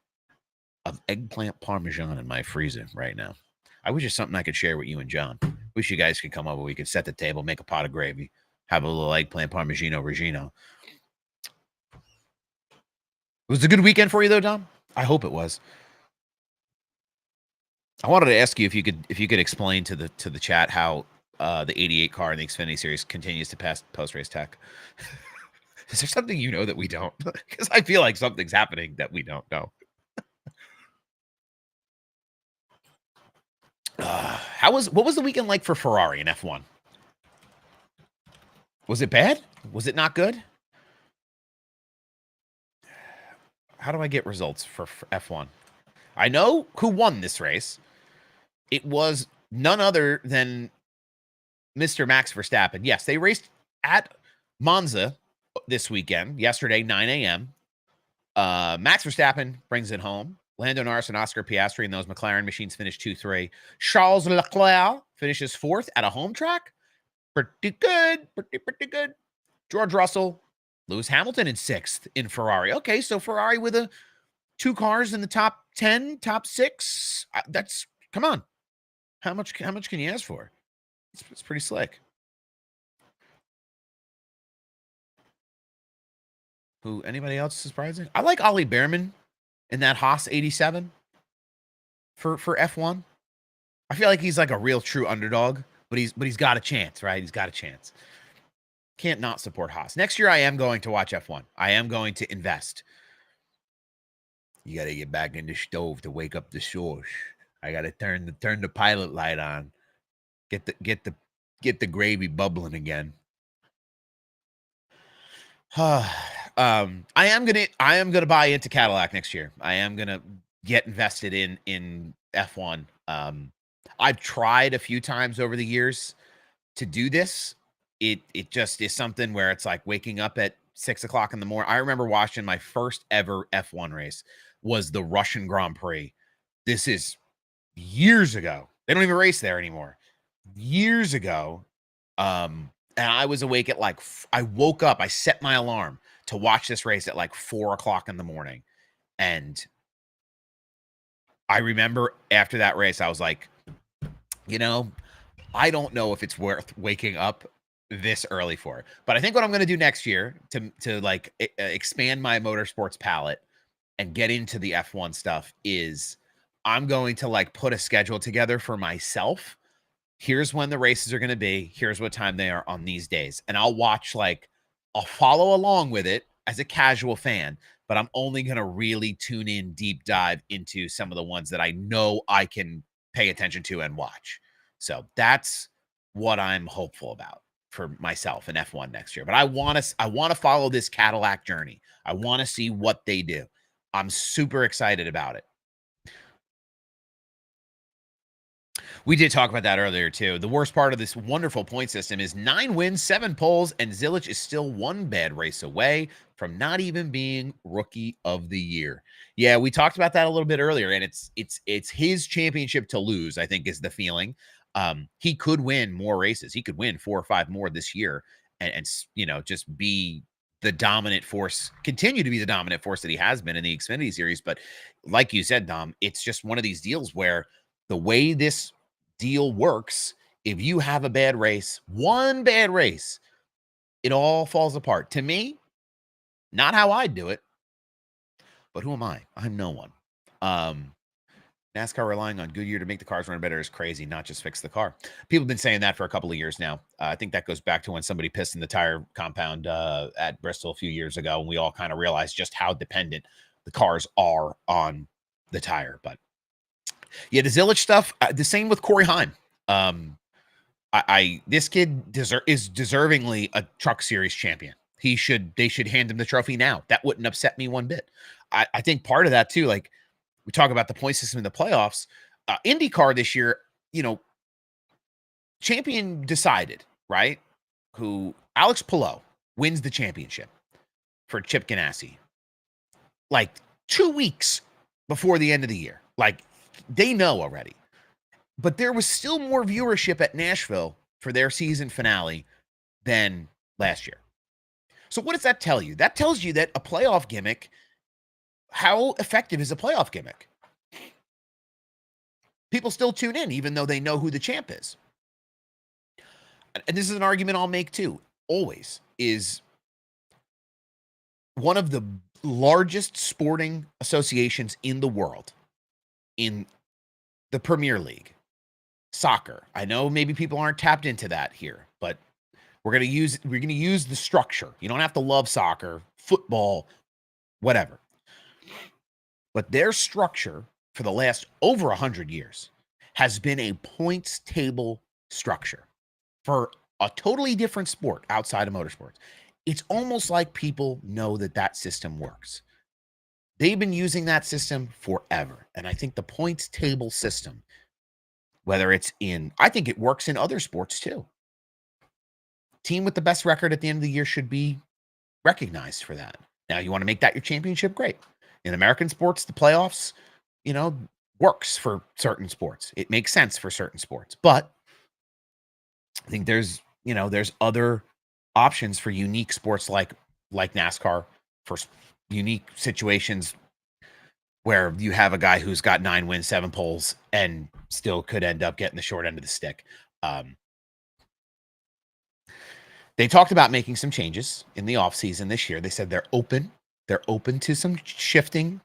of eggplant parmesan in my freezer right now. I wish it's something I could share with you and John. Wish you guys could come over. We could set the table, make a pot of gravy, have a little eggplant parmigiano regino. Was it a good weekend for you though, Dom? I hope it was. I wanted to ask you if you could explain to the chat how the 88 car in the Xfinity Series continues to pass post-race tech. Is there something that we don't? Because I feel like something's happening that we don't know. What was the weekend like for Ferrari in F1? Was it bad? Was it not good? How do I get results for F1? I know who won this race. It was none other than Mr. Max Verstappen. Yes, they raced at Monza this weekend, yesterday, 9 a.m. Max Verstappen brings it home. Lando Norris and Oscar Piastri and those McLaren machines finished 2-3. Charles Leclerc finishes 4th at a home track. Pretty good. Pretty good. George Russell, Lewis Hamilton in 6th in Ferrari. Okay, so Ferrari with 2 cars in the top 10, top 6. Come on. How much can you ask for? It's pretty slick. Anybody else surprising? I like Ollie Behrman in that Haas 87 for F1. I feel like he's like a real true underdog, but he's got a chance, right? He's got a chance. Can't not support Haas. Next year I am going to watch F1. I am going to invest. You got to get back in the stove to wake up the sauce. I got to turn the pilot light on. Get the gravy bubbling again. I am gonna buy into Cadillac next year. I am gonna get invested in F1. I've tried a few times over the years to do this. It just is something where it's like waking up at 6 o'clock in the morning. I remember watching my first ever F1 race was the Russian Grand Prix. This is years ago. They don't even race there anymore. Years ago. And I was awake at I woke up, I set my alarm to watch this race at 4 o'clock in the morning. And I remember after that race, I was like, I don't know if it's worth waking up this early for. But I think what I'm going to do next year to expand my motorsports palette and get into the F1 stuff is I'm going to put a schedule together for myself. Here's when the races are going to be. Here's what time they are on these days. And I'll watch I'll follow along with it as a casual fan, but but I'm only going to really tune in deep dive into some of the ones that I know I can pay attention to and watch. So that's what I'm hopeful about for myself in F1 next year. But I want to follow this Cadillac journey. I want to see what they do. I'm super excited about it. We did talk about that earlier, too. The worst part of this wonderful point system is 9 wins, 7 poles, and Zilich is still one bad race away from not even being Rookie of the Year. Yeah, we talked about that a little bit earlier, and it's his championship to lose, I think, is the feeling. He could win more races. He could win 4 or 5 more this year and just be the dominant force, continue to be the dominant force that he has been in the Xfinity Series. But like you said, Dom, it's just one of these deals where the way this deal works, if you have a bad race, one bad race, it all falls apart. To me, not how I'd do it, but who am I? I'm no one. NASCAR relying on Goodyear to make the cars run better is crazy, not just fix the car. People have been saying that for a couple of years now. I think that goes back to when somebody pissed in the tire compound at Bristol a few years ago, and we all kind of realized just how dependent the cars are on the tire. But yeah, the Zilich stuff, the same with Corey Heim. This kid is deservingly a Truck Series champion. They should hand him the trophy now. That wouldn't upset me one bit. I think part of that too, like we talk about the point system in the playoffs, IndyCar this year, champion decided, right? Who Alex Palou wins the championship for Chip Ganassi, like 2 weeks before the end of the year. Like they know already. But there was still more viewership at Nashville for their season finale than last year. So what does that tell you? That tells you that a playoff gimmick, how effective is a playoff gimmick? People still tune in even though they know who the champ is. And this is an argument I'll make too, always, is one of the largest sporting associations in the world, in the Premier League, soccer. I know maybe people aren't tapped into that here, but we're going to use the structure. You don't have to love soccer, football, whatever. But their structure for the last over 100 years has been a points table structure for a totally different sport outside of motorsports. It's almost like people know that system works. They've been using that system forever. And I think the points table system, whether it's I think it works in other sports too. Team with the best record at the end of the year should be recognized for that. Now, you want to make that your championship? Great. In American sports, the playoffs, works for certain sports. It makes sense for certain sports. But I think there's other options for unique sports like NASCAR, for unique situations where you have a guy who's got 9 wins, 7 poles, and still could end up getting the short end of the stick. They talked about making some changes in the offseason this year. They said they're open to some shifting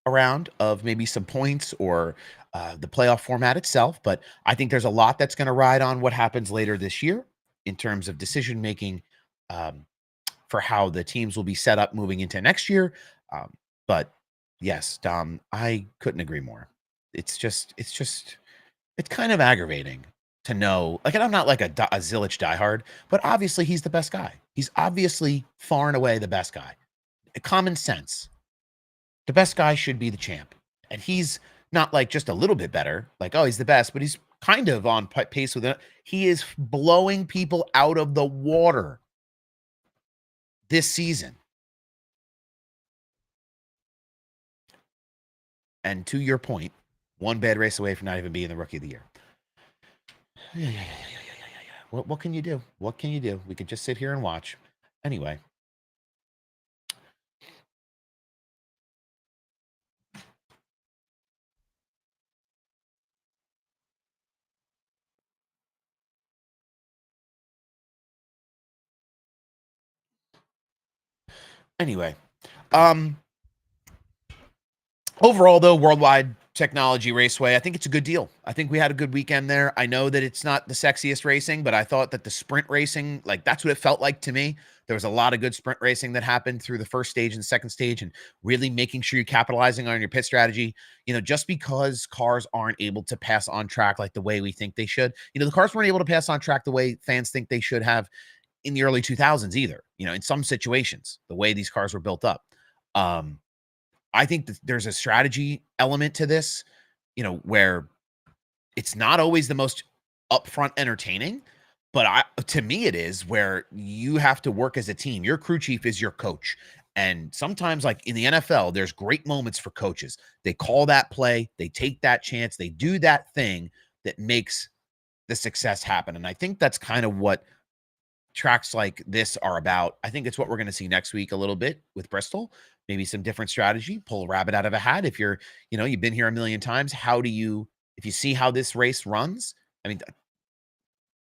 around of maybe some points or the playoff format itself. But I think there's a lot that's going to ride on what happens later this year in terms of decision making for how the teams will be set up moving into next year. But yes, Dom, I couldn't agree more. It's kind of aggravating to know, like, and I'm not like a Zilich diehard, but obviously he's the best guy. He's obviously far and away the best guy. Common sense. The best guy should be the champ. And he's not like just a little bit better, like, oh, he's the best, but he's kind of on pace with it. He is blowing people out of the water this season. And to your point, one bad race away from not even being the Rookie of the Year. Yeah. What can you do? What can you do? We could just sit here and watch. Anyway. Overall, though, worldwide, Technology Raceway. I think it's a good deal. I think we had a good weekend there. I know that it's not the sexiest racing, but I thought that the sprint racing, like that's what it felt like to me. There was a lot of good sprint racing that happened through the first stage and the second stage, and really making sure you're capitalizing on your pit strategy. Just because cars aren't able to pass on track like the way we think they should, the cars weren't able to pass on track the way fans think they should have in the early 2000s either, in some situations, the way these cars were built up. I think that there's a strategy element to this, where it's not always the most upfront entertaining, but to me it is, where you have to work as a team. Your crew chief is your coach. And sometimes, like in the NFL, there's great moments for coaches. They call that play, they take that chance, they do that thing that makes the success happen. And I think that's kind of what tracks like this are about. I think it's what we're going to see next week a little bit with Bristol. Maybe some different strategy, pull a rabbit out of a hat. If you've been here a million times, if you see how this race runs, I mean,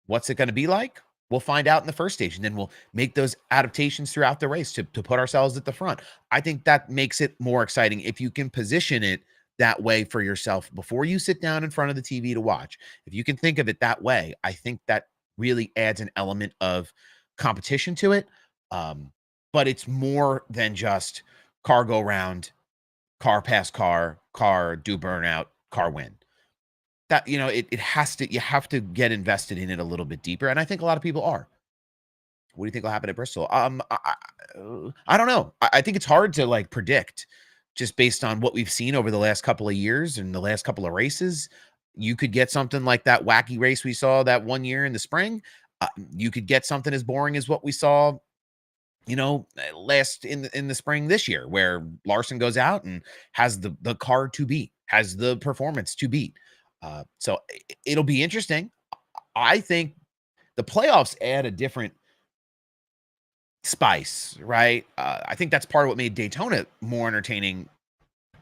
what's it going to be like? We'll find out in the first stage, and then we'll make those adaptations throughout the race to put ourselves at the front. I think that makes it more exciting if you can position it that way for yourself before you sit down in front of the TV to watch. If you can think of it that way, I think that really adds an element of competition to it. But it's more than just car go round, car pass car do burnout, car win. That, it has to, you have to get invested in it a little bit deeper. And I think a lot of people are. What do you think will happen at Bristol? I don't know. I think it's hard to like predict just based on what we've seen over the last couple of years and the last couple of races. You could get something like that wacky race we saw that one year in the spring. You could get something as boring as what we saw, last in the spring this year, where Larson goes out and has the car to beat, has the performance to beat. So it'll be interesting. I think the playoffs add a different spice, right? I think that's part of what made Daytona more entertaining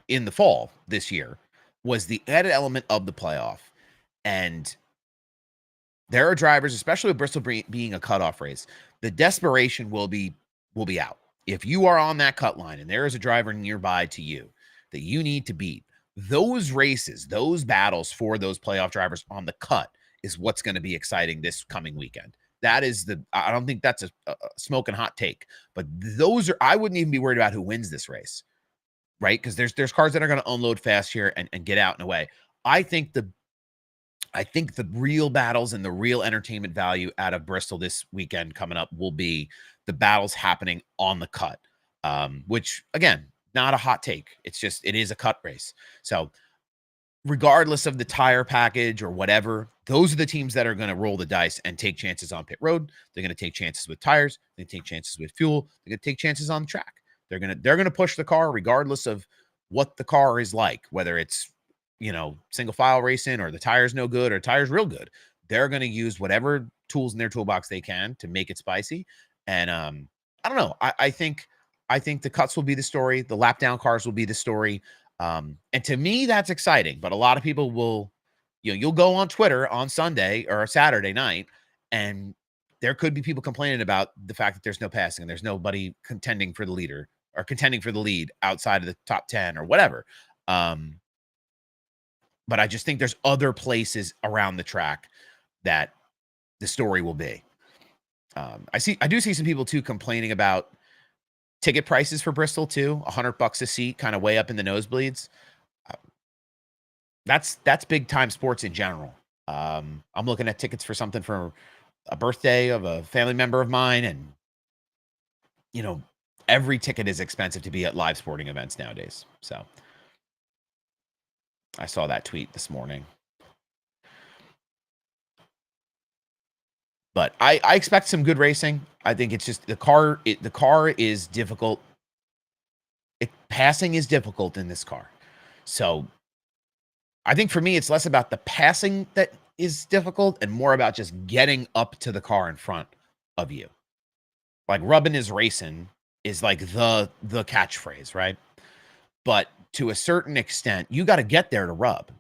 in the fall this year, was the added element of the playoff. And there are drivers, especially with Bristol being a cutoff race, the desperation will be out. If you are on that cut line and there is a driver nearby to you that you need to beat, those races, those battles for those playoff drivers on the cut is what's going to be exciting this coming weekend. That is I don't think that's a smoking hot take, but I wouldn't even be worried about who wins this race, right? Because there's cars that are going to unload fast here and get out and away. I think the real battles and the real entertainment value out of Bristol this weekend coming up will be the battles happening on the cut, which, again, not a hot take. It is a cut race. So regardless of the tire package or whatever, those are the teams that are going to roll the dice and take chances on pit road. They're going to take chances with tires. They take chances with fuel. They're going to take chances on the track. They're going to push the car regardless of what the car is like, whether it's, single file racing or the tire's no good or tire's real good. They're going to use whatever tools in their toolbox they can to make it spicy. And I don't know. I think the cuts will be the story. The lap down cars will be the story. And to me, that's exciting. But a lot of people will, you'll go on Twitter on Sunday or Saturday night, and there could be people complaining about the fact that there's no passing and there's nobody contending for the leader or contending for the lead outside of the top 10 or whatever. But I just think there's other places around the track that the story will be. I do see some people too complaining about ticket prices for Bristol too. $100 a seat, kind of way up in the nosebleeds. That's big time sports in general. I'm looking at tickets for something for a birthday of a family member of mine, and every ticket is expensive to be at live sporting events nowadays. So I saw that tweet this morning. But I expect some good racing. I think it's just the car is difficult. Passing is difficult in this car. So I think for me, it's less about the passing that is difficult and more about just getting up to the car in front of you. Like rubbing is racing is like the catchphrase, right? But to a certain extent, you got to get there to rub,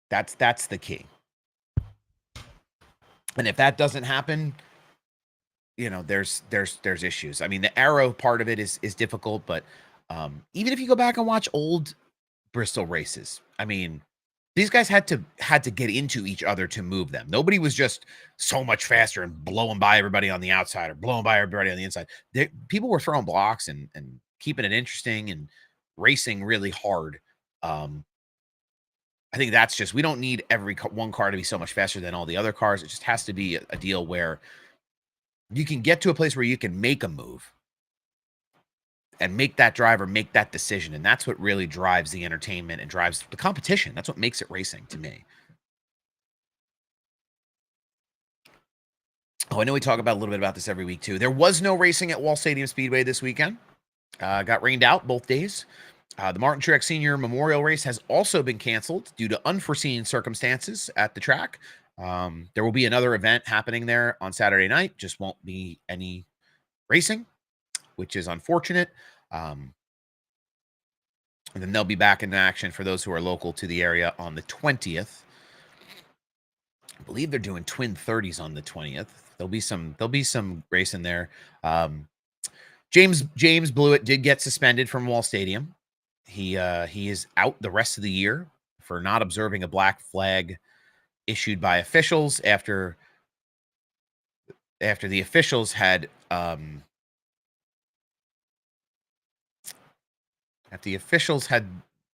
That's the key. And if that doesn't happen, there's issues. I mean, the aero part of it is difficult, but Even if you go back and watch old Bristol races, I mean, these guys had to get into each other to move them. Nobody was just so much faster and blowing by everybody on the outside or blowing by everybody on the inside. People were throwing blocks and keeping it interesting and racing really hard. I think that's just, we don't need one car to be so much faster than all the other cars. It just has to be a deal where you can get to a place where you can make a move and make that driver make that decision. And that's what really drives the entertainment and drives the competition. That's what makes it racing to me. Oh, I know we talk about a little bit about this every week too. There was no racing at Wall Stadium Speedway this weekend. Got rained out both days. The Martin Truex Sr. Memorial Race has also been canceled due to unforeseen circumstances at the track. There will be another event happening there on Saturday night. Just won't be any racing, which is unfortunate. And then they'll be back in action for those who are local to the area on the 20th. I believe they're doing twin 30s on the 20th. There'll be some racing there. James Blewett did get suspended from Wall Stadium. He is out the rest of the year for not observing a black flag issued by officials after the officials had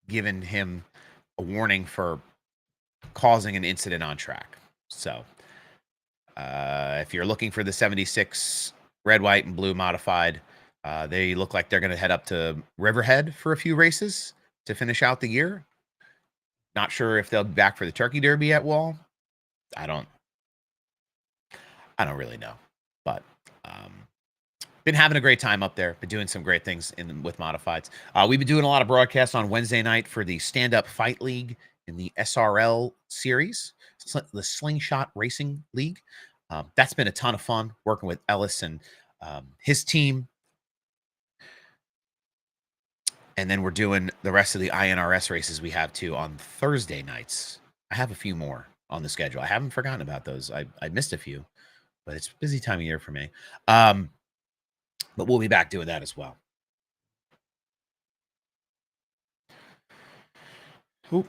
given him a warning for causing an incident on track. So if you're looking for the 76 red, white, and blue modified, they look like they're going to head up to Riverhead for a few races to finish out the year. Not sure if they'll be back for the Turkey Derby at Wall. I don't really know, but been having a great time up there. Been doing some great things with modifieds. We've been doing a lot of broadcasts on Wednesday night for the Stand Up Fight League in the SRL series, the Slingshot Racing League. That's been a ton of fun working with Ellis and his team. And then we're doing the rest of the INRS races we have too on Thursday nights. I have a few more on the schedule. I haven't forgotten about those. I missed a few, but it's a busy time of year for me. But we'll be back doing that as well. Oop.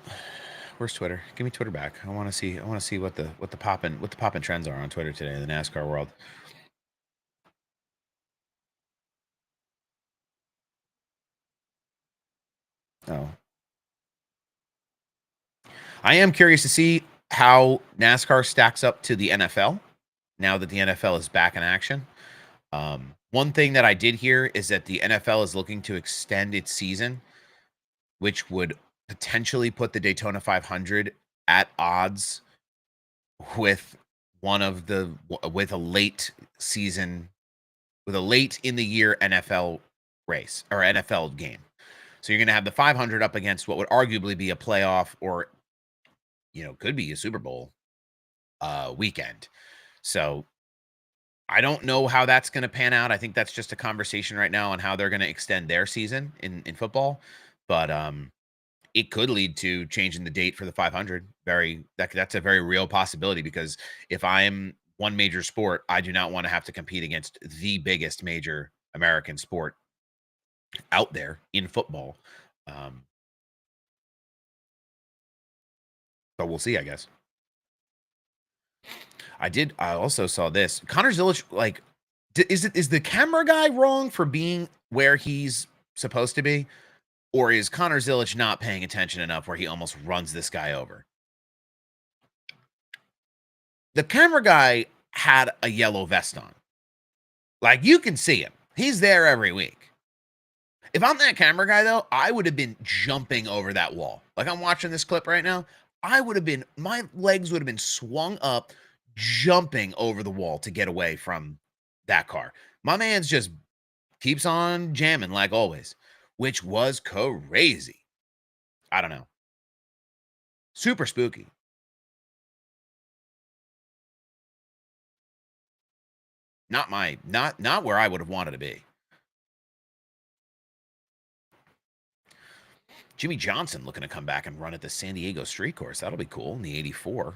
Where's Twitter? Give me Twitter back. I want to see what the poppin' trends are on Twitter today in the NASCAR world. Oh. I am curious to see how NASCAR stacks up to the NFL now that the NFL is back in action. One thing that I did hear is that the NFL is looking to extend its season, which would potentially put the Daytona 500 at odds with with a late in the year NFL race or NFL game. So you're going to have the 500 up against what would arguably be a playoff or, could be a Super Bowl weekend. So I don't know how that's going to pan out. I think that's just a conversation right now on how they're going to extend their season in football. But it could lead to changing the date for the 500. That's a very real possibility, because if I'm one major sport, I do not want to have to compete against the biggest major American sport out there in football. But we'll see, I guess. I also saw this. Connor Zilic, is the camera guy wrong for being where he's supposed to be? Or is Connor Zilic not paying attention enough where he almost runs this guy over? The camera guy had a yellow vest on. Like, you can see him. He's there every week. If I'm that camera guy, though, I would have been jumping over that wall. Like, I'm watching this clip right now. My legs would have been swung up, jumping over the wall to get away from that car. My man's just keeps on jamming like always, which was crazy. I don't know. Super spooky. Not where I would have wanted to be. Jimmy Johnson looking to come back and run at the San Diego Street Course. That'll be cool in the 84.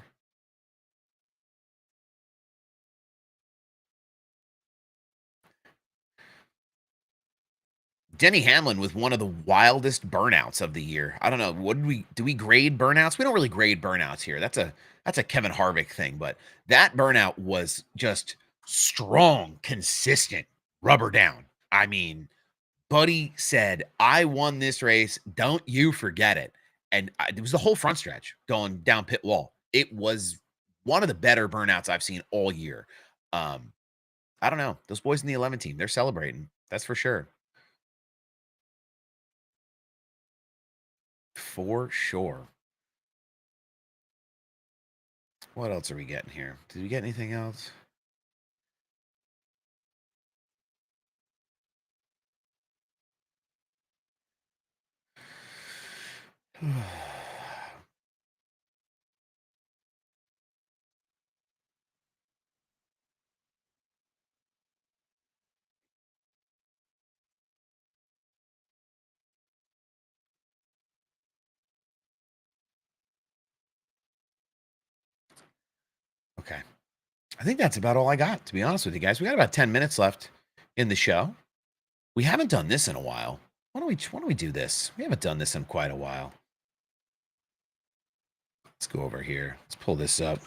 Denny Hamlin with one of the wildest burnouts of the year. I don't know. What do we grade burnouts? We don't really grade burnouts here. That's a Kevin Harvick thing, but that burnout was just strong, consistent, rubber down. I mean, Buddy said, "I won this race. Don't you forget it." And it was the whole front stretch going down pit wall. It was one of the better burnouts I've seen all year. I don't know. Those boys in the 11 team, they're celebrating. That's for sure. For sure. What else are we getting here? Did we get anything else? Okay. I think that's about all I got, to be honest with you guys. We got about 10 minutes left in the show. We haven't done this in a while. Why don't we do this? We haven't done this in quite a while. Let's go over here. Let's pull this up.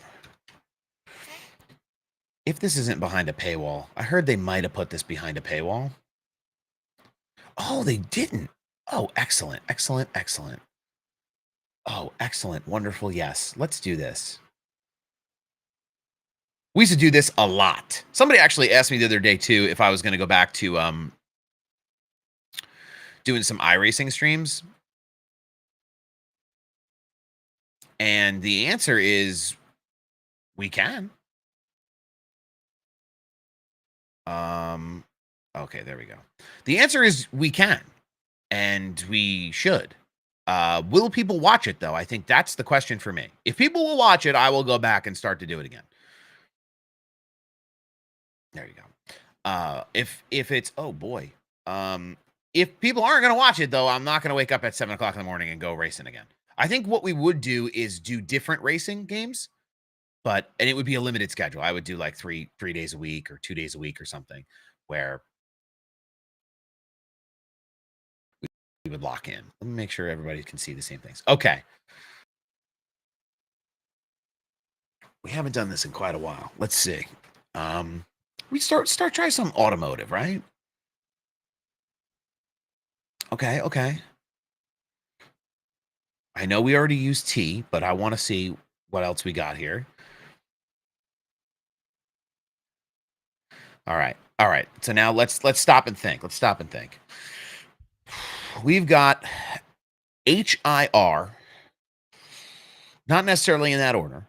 If this isn't behind a paywall, I heard they might have put this behind a paywall. Oh, they didn't. Oh, excellent, excellent, excellent. Oh, excellent, wonderful. Yes, let's do this. We used to do this a lot. Somebody actually asked me the other day too if I was going to go back to doing some iRacing streams. And the answer is we can. Okay, there we go. The answer is we can, and we should. Will people watch it though? I think that's the question for me. If people will watch it, I will go back and start to do it again. There you go. If it's, oh boy. If people aren't going to watch it though, I'm not going to wake up at 7 o'clock in the morning and go racing again. I think what we would do is do different racing games, and it would be a limited schedule. I would do like three days a week or 2 days a week or something where we would lock in. Let me make sure everybody can see the same things. Okay. We haven't done this in quite a while. Let's see. We start trying some automotive, right? Okay. I know we already used T, but I want to see what else we got here. All right. So now let's stop and think. We've got HIR, not necessarily in that order.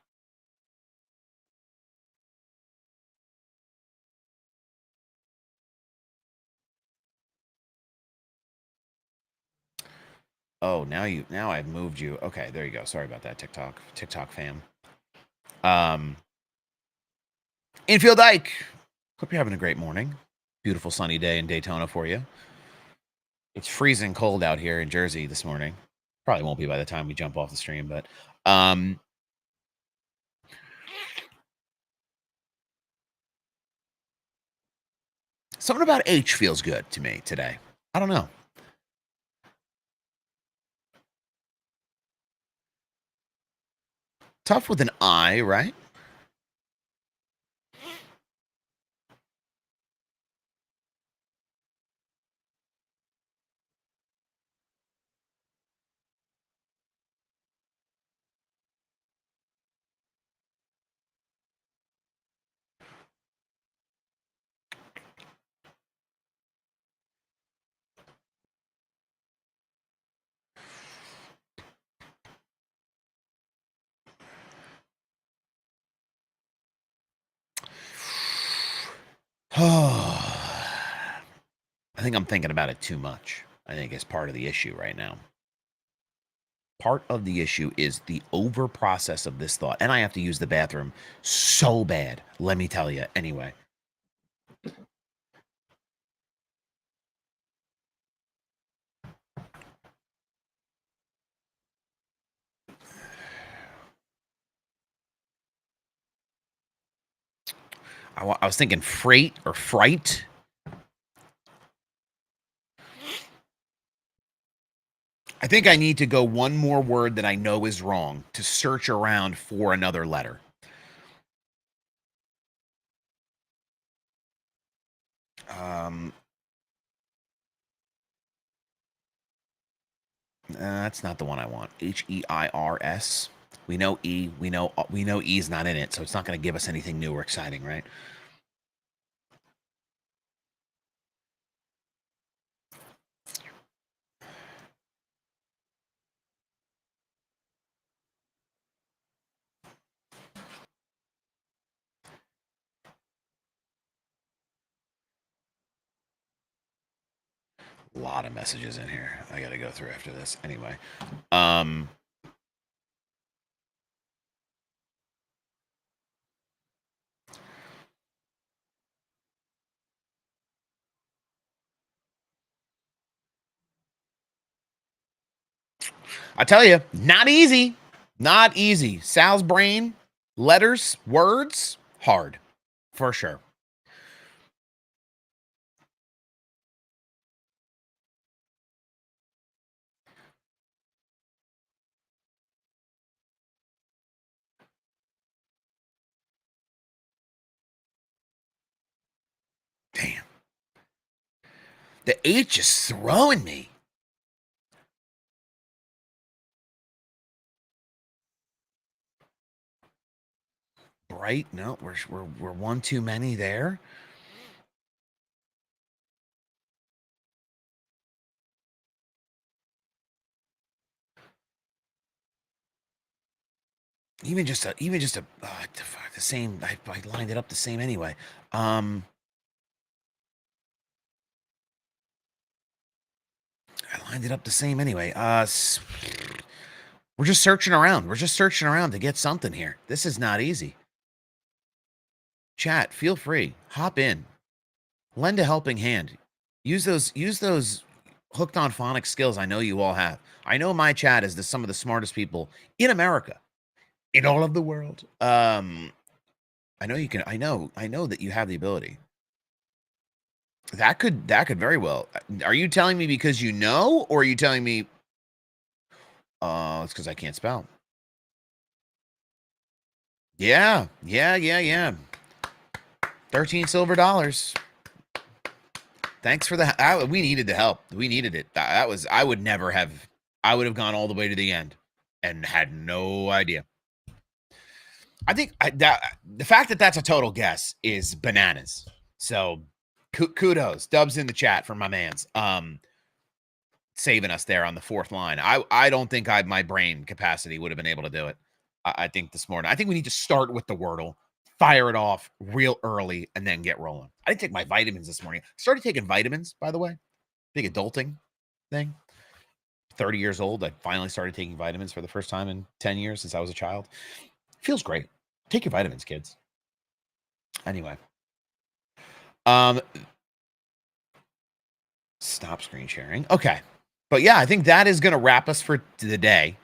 Oh, now I've moved you. Okay, there you go. Sorry about that, TikTok fam. Infield Ike. Hope you're having a great morning. Beautiful sunny day in Daytona for you. It's freezing cold out here in Jersey this morning. Probably won't be by the time we jump off the stream, but something about H feels good to me today. I don't know. Tough with an I, right? I think I'm thinking about it too much. I think it's part of the issue right now. Part of the issue is the over process of this thought. And I have to use the bathroom so bad. Let me tell you. Anyway. I was thinking freight or fright. I think I need to go one more word that I know is wrong to search around for another letter. That's not the one I want. H-E-I-R-S. We know E. We know E's not in it, so it's not going to give us anything new or exciting, right? A lot of messages in here. I got to go through after this. Anyway, I tell you, not easy. Not easy. Sal's brain, letters, words, hard for sure. Damn. The H is throwing me. Bright? No, we're one too many there. Even just a the same. I lined it up the same anyway. I lined it up the same anyway. We're just searching around. We're just searching around to get something here. This is not easy. Chat, feel free. Hop in. Lend a helping hand. Use those hooked on phonics skills I know you all have. I know my chat is some of the smartest people in America, in all of the world. I know you can. I know that you have the ability. That could very well. Are you telling me because you know, or are you telling me? It's because I can't spell. Yeah. 13 silver dollars. Thanks for the. We needed the help. We needed it. That was. I would never have. I would have gone all the way to the end, and had no idea. I think the fact that that's a total guess is bananas. So kudos, dubs in the chat for my man's. Saving us there on the fourth line. I don't think my brain capacity would have been able to do it. I think this morning. I think we need to start with the Wordle, fire it off real early, and then get rolling. I didn't take my vitamins this morning. Started taking vitamins, by the way. Big adulting thing. 30 years old. I finally started taking vitamins for the first time in 10 years since I was a child. Feels great. Take your vitamins, kids. Anyway. Stop screen sharing. Okay. But yeah, I think that is going to wrap us for the day.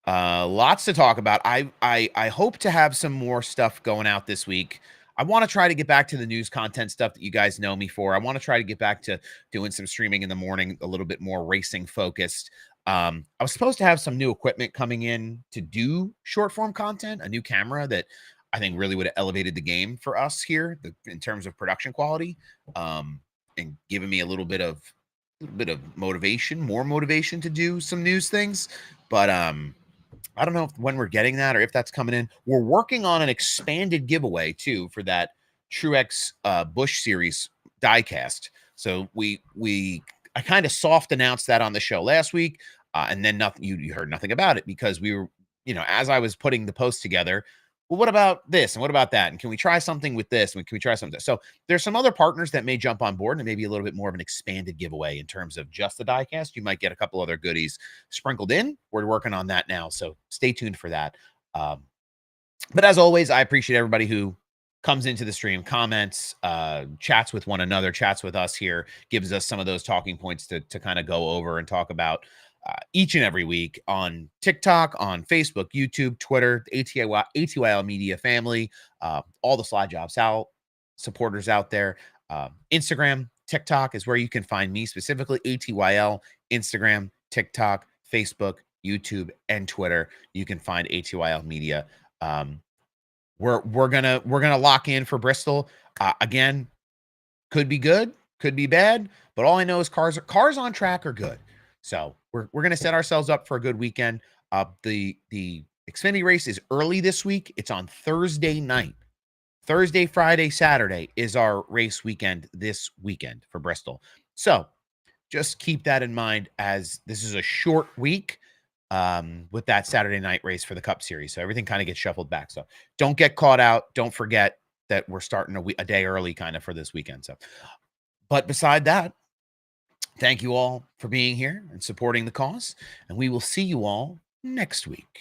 Lots to talk about. I hope to have some more stuff going out this week. I want to try to get back to the news content stuff that you guys know me for. I want to try to get back to doing some streaming in the morning, a little bit more racing focused. I was supposed to have some new equipment coming in to do short form content, a new camera that I think really would have elevated the game for us here in terms of production quality, and given me a little bit of motivation, more motivation to do some news things. But I don't know when we're getting that or if that's coming in. We're working on an expanded giveaway too for that Truex Bush Series diecast. So I kind of soft announced that on the show last week, and then nothing. You heard nothing about it because we were, as I was putting the post together. Well, what about this and what about that? And can we try something with this? And can we try something? So there's some other partners that may jump on board and maybe a little bit more of an expanded giveaway in terms of just the diecast. You might get a couple other goodies sprinkled in. We're working on that now, so stay tuned for that. But as always, I appreciate everybody who comes into the stream, comments, chats with one another, chats with us here, gives us some of those talking points to kind of go over and talk about each and every week on TikTok, on Facebook, YouTube, Twitter, the ATYL Media family, all the Slide Job Sal supporters out there. Instagram, TikTok is where you can find me specifically. ATYL, Instagram, TikTok, Facebook, YouTube, and Twitter. You can find ATYL Media. We're gonna lock in for Bristol. Again, could be good, could be bad, but all I know is cars on track are good. So we're gonna set ourselves up for a good weekend. The Xfinity race is early this week. It's on Thursday night. Thursday, Friday, Saturday is our race weekend this weekend for Bristol. So just keep that in mind, as this is a short week with that Saturday night race for the Cup Series. So everything kind of gets shuffled back. So don't get caught out. Don't forget that we're starting a day early kind of for this weekend. So, but beside that, thank you all for being here and supporting the cause. And we will see you all next week.